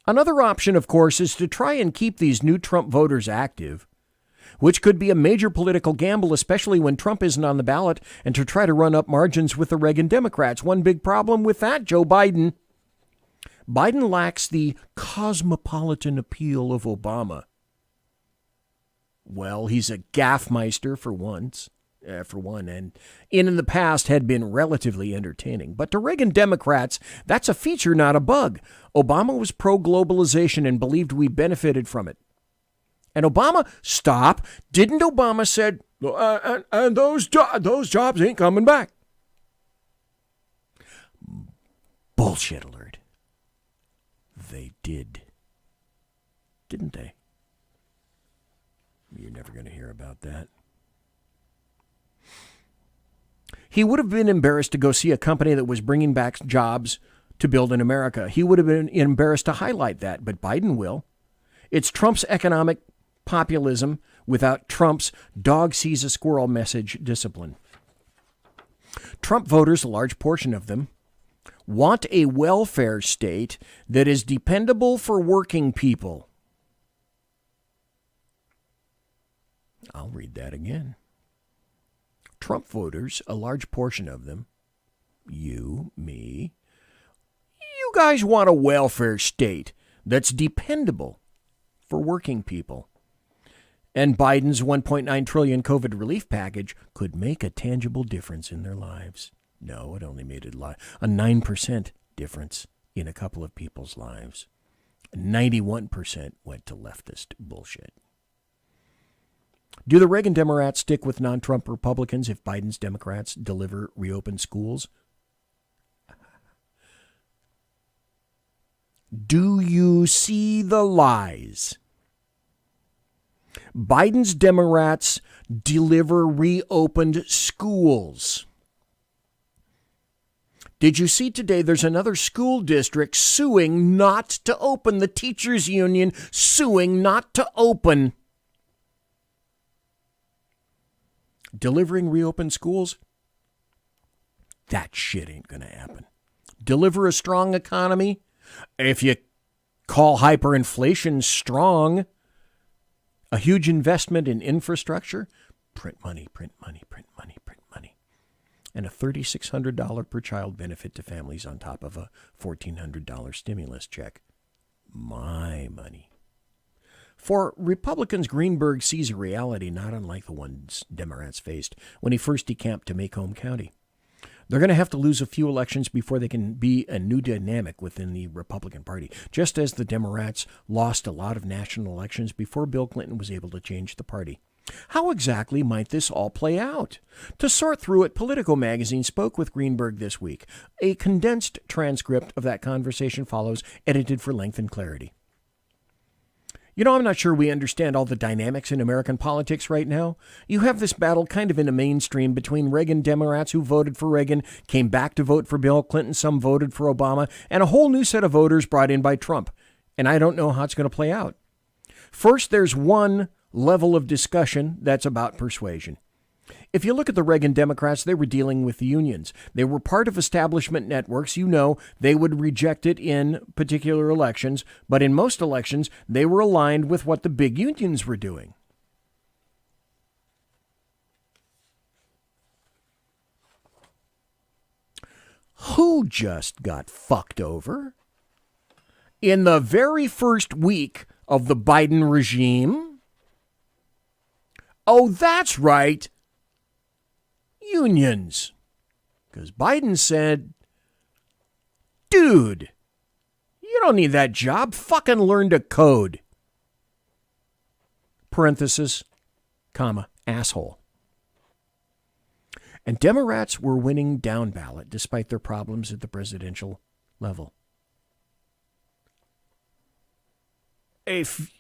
Another option, of course, is to try and keep these new Trump voters active, which could be a major political gamble, especially when Trump isn't on the ballot, and to try to run up margins with the Reagan Democrats. One big problem with that, Joe Biden. Biden lacks the cosmopolitan appeal of Obama. Well, he's a gaffmeister for one, and in the past had been relatively entertaining. But to Reagan Democrats, that's a feature, not a bug. Obama was pro-globalization and believed we benefited from it. And Obama, stop. Didn't Obama said, and those jobs ain't coming back? Bullshit alert. They did. Didn't they? You're never going to hear about that. He would have been embarrassed to go see a company that was bringing back jobs to build in America. He would have been embarrassed to highlight that, but Biden will. It's Trump's economic populism without Trump's dog sees a squirrel message discipline. Trump voters, a large portion of them, want a welfare state that is dependable for working people. I'll read that again. Trump voters, a large portion of them, you, me, you guys want a welfare state that's dependable for working people. And Biden's $1.9 trillion COVID relief package could make a tangible difference in their lives. No, it only made a 9% difference in a couple of people's lives. 91% went to leftist bullshit. Do the Reagan Democrats stick with non-Trump Republicans if Biden's Democrats deliver reopened schools? Do you see the lies? Biden's Democrats deliver reopened schools. Did you see today there's another school district suing not to open, the teachers union suing not to open? Delivering reopened schools? That shit ain't going to happen. Deliver a strong economy? If you call hyperinflation strong, a huge investment in infrastructure, print money, print money, print money, print money. And a $3,600 per child benefit to families on top of a $1,400 stimulus check. My money. For Republicans, Greenberg sees a reality not unlike the ones Democrats faced when he first decamped to Macomb County. They're going to have to lose a few elections before they can be a new dynamic within the Republican Party, just as the Democrats lost a lot of national elections before Bill Clinton was able to change the party. How exactly might this all play out? To sort through it, Politico magazine spoke with Greenberg this week. A condensed transcript of that conversation follows, edited for length and clarity. You know, I'm not sure we understand all the dynamics in American politics right now. You have this battle kind of in a mainstream between Reagan Democrats who voted for Reagan, came back to vote for Bill Clinton, some voted for Obama, and a whole new set of voters brought in by Trump. And I don't know how it's going to play out. First, there's one level of discussion that's about persuasion. If you look at the Reagan Democrats, they were dealing with the unions. They were part of establishment networks. You know, they would reject it in particular elections, but in most elections, they were aligned with what the big unions were doing. Who just got fucked over? In the very first week of the Biden regime? Oh, that's right. Unions. Because Biden said, dude, you don't need that job. Fucking learn to code. Parenthesis, comma, asshole. And Democrats were winning down ballot despite their problems at the presidential level. If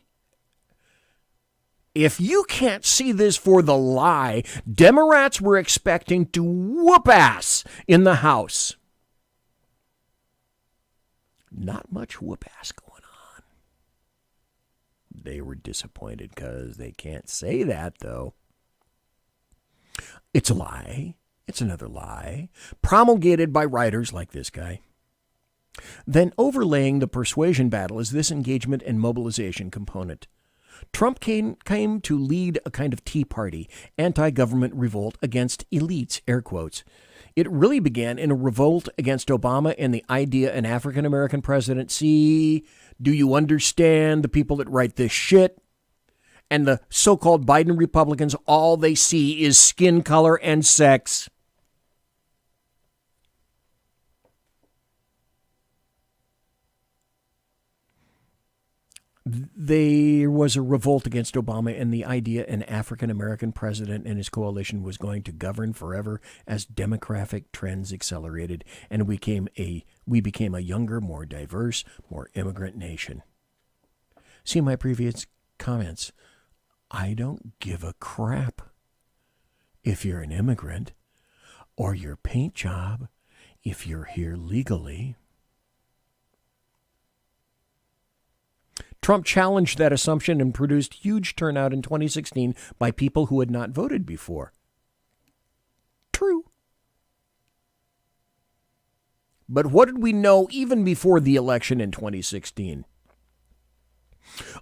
you can't see this for the lie, Democrats were expecting to whoop ass in the House. Not much whoop ass going on. They were disappointed because they can't say that, though. It's a lie. It's another lie, promulgated by writers like this guy. Then overlaying the persuasion battle is this engagement and mobilization component. Trump came to lead a kind of Tea Party, anti-government revolt against elites, air quotes. It really began in a revolt against Obama and the idea an African-American president. See, do you understand the people that write this shit? And the so-called Biden Republicans, all they see is skin color and sex. There was a revolt against Obama and the idea an African-American president and his coalition was going to govern forever as demographic trends accelerated, and we became a younger, more diverse, more immigrant nation. See my previous comments. I don't give a crap if you're an immigrant. or your paint job if you're here legally. Trump challenged that assumption and produced huge turnout in 2016 by people who had not voted before. True. But what did we know even before the election in 2016?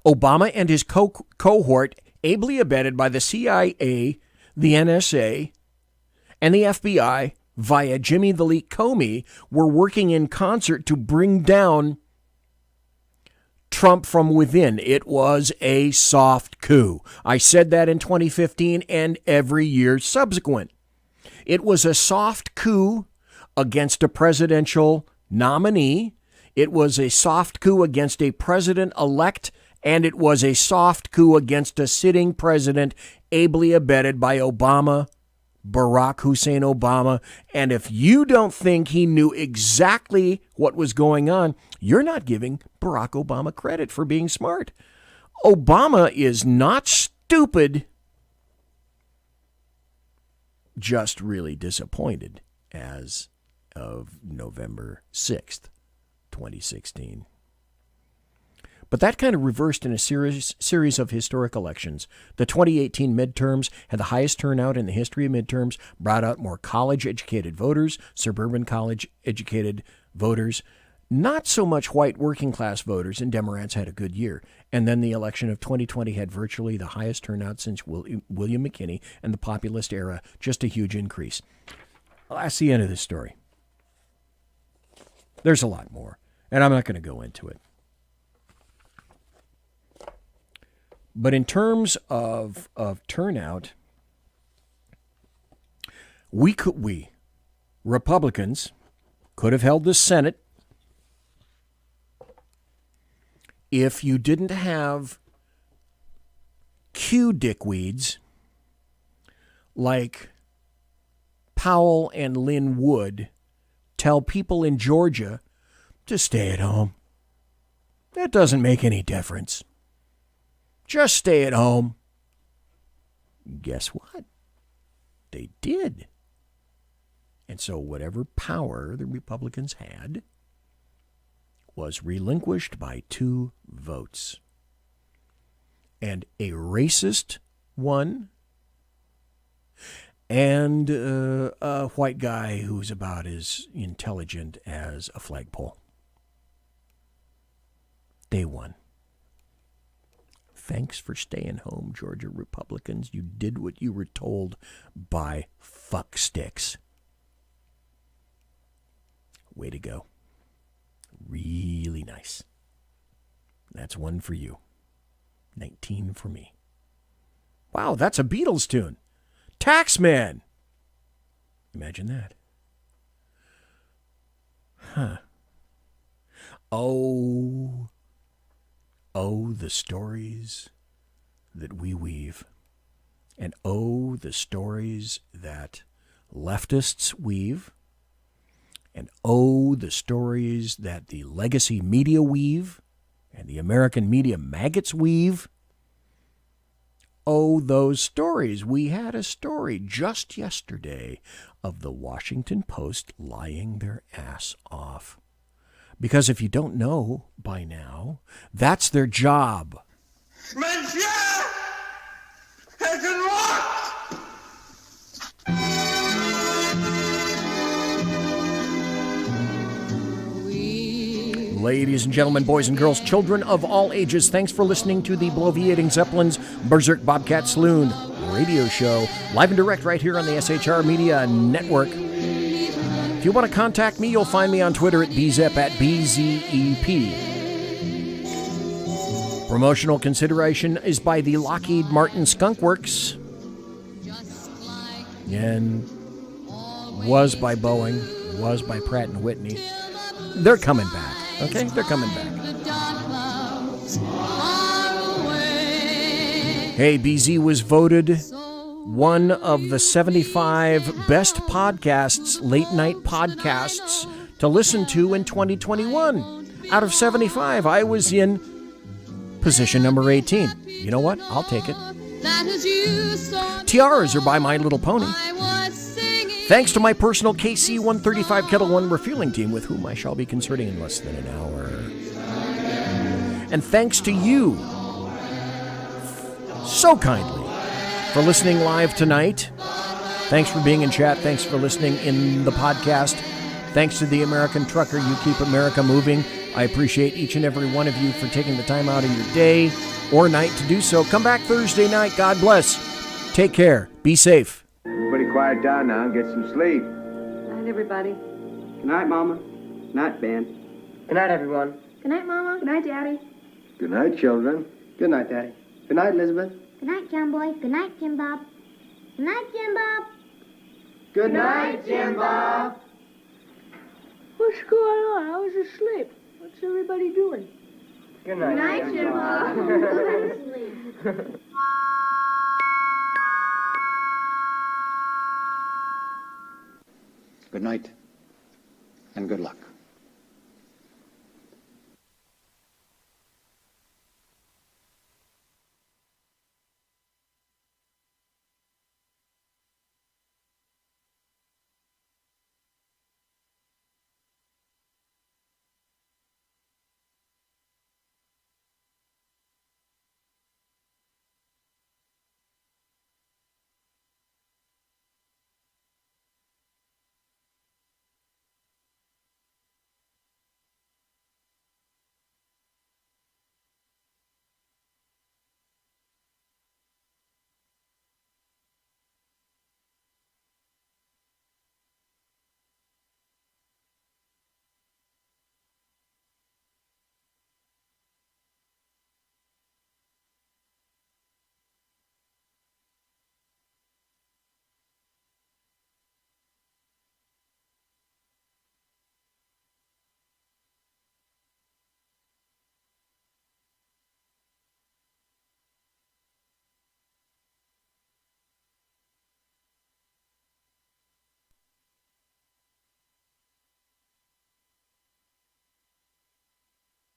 Obama and his cohort, ably abetted by the CIA, the NSA, and the FBI via Jimmy the Leak Comey, were working in concert to bring down Trump from within. It was a soft coup. I said that in 2015 and every year subsequent. It was a soft coup against a presidential nominee. It was a soft coup against a president-elect, and it was a soft coup against a sitting president ably abetted by Obama, Barack Hussein Obama. And if you don't think he knew exactly what was going on, you're not giving Barack Obama credit for being smart. Obama is not stupid, just really disappointed as of November 6th, 2016. But that kind of reversed in a series of historic elections. The 2018 midterms had the highest turnout in the history of midterms, brought out more college-educated voters, suburban college-educated voters, not so much white working-class voters, and Democrats had a good year. And then the election of 2020 had virtually the highest turnout since William McKinney and the populist era, just a huge increase. Well, that's the end of this story. There's a lot more, and I'm not going to go into it. But in terms of turnout, we, Republicans, could have held the Senate if you didn't have Q dickweeds like Powell and Lynn Wood tell people in Georgia to stay at home. That doesn't make any difference. Just stay at home. Guess what? They did. And so whatever power the Republicans had was relinquished by 2 votes. And a racist one and a white guy who's about as intelligent as a flagpole. They won. Thanks for staying home, Georgia Republicans. You did what you were told by fucksticks. Way to go. Really nice. That's 1 for you. 19 for me. Wow, that's a Beatles tune. Taxman. Imagine that. Huh. Oh, the stories that we weave. And oh, the stories that leftists weave. And oh, the stories that the legacy media weave and the American media maggots weave. Oh, those stories. We had a story just yesterday of the Washington Post lying their ass off. Because if you don't know by now, that's their job. Monsieur has unlocked. Ladies and gentlemen, boys and girls, children of all ages, thanks for listening to the Bloviating Zeppelins Berserk Bobcat Saloon radio show, live and direct right here on the SHR Media Network. If you want to contact me, you'll find me on Twitter at BZEP at BZEP. Promotional consideration is by the Lockheed Martin Skunk Works and was by Boeing, was by Pratt & Whitney. They're coming back, okay? They're coming back. Hey, BZ was voted one of the 75 best podcasts, late-night podcasts, to listen to in 2021. Out of 75, I was in position number 18. You know what? I'll take it. Tiaras are by My Little Pony. Thanks to my personal KC-135 Kettle One refueling team with whom I shall be concerting in less than an hour. And thanks to you, so kindly, for listening live tonight. Thanks for being in chat. Thanks for listening in the podcast. Thanks to the American Trucker. You keep America moving. I appreciate each and every one of you for taking the time out of your day or night to do so. Come back Thursday night. God bless. Take care. Be safe. Everybody quiet down now and get some sleep. Good night, everybody. Good night, Mama. Good night, Ben. Good night, everyone. Good night, Mama. Good night, Daddy. Good night, children. Good night, Daddy. Good night, Elizabeth. Good night, John Boy. Good night, Jim Bob. Good night, Jim Bob. Good night, Jim Bob. What's going on? I was asleep. What's everybody doing? Good night. Good night, Jim Bob. Go to sleep. Good night, and good luck.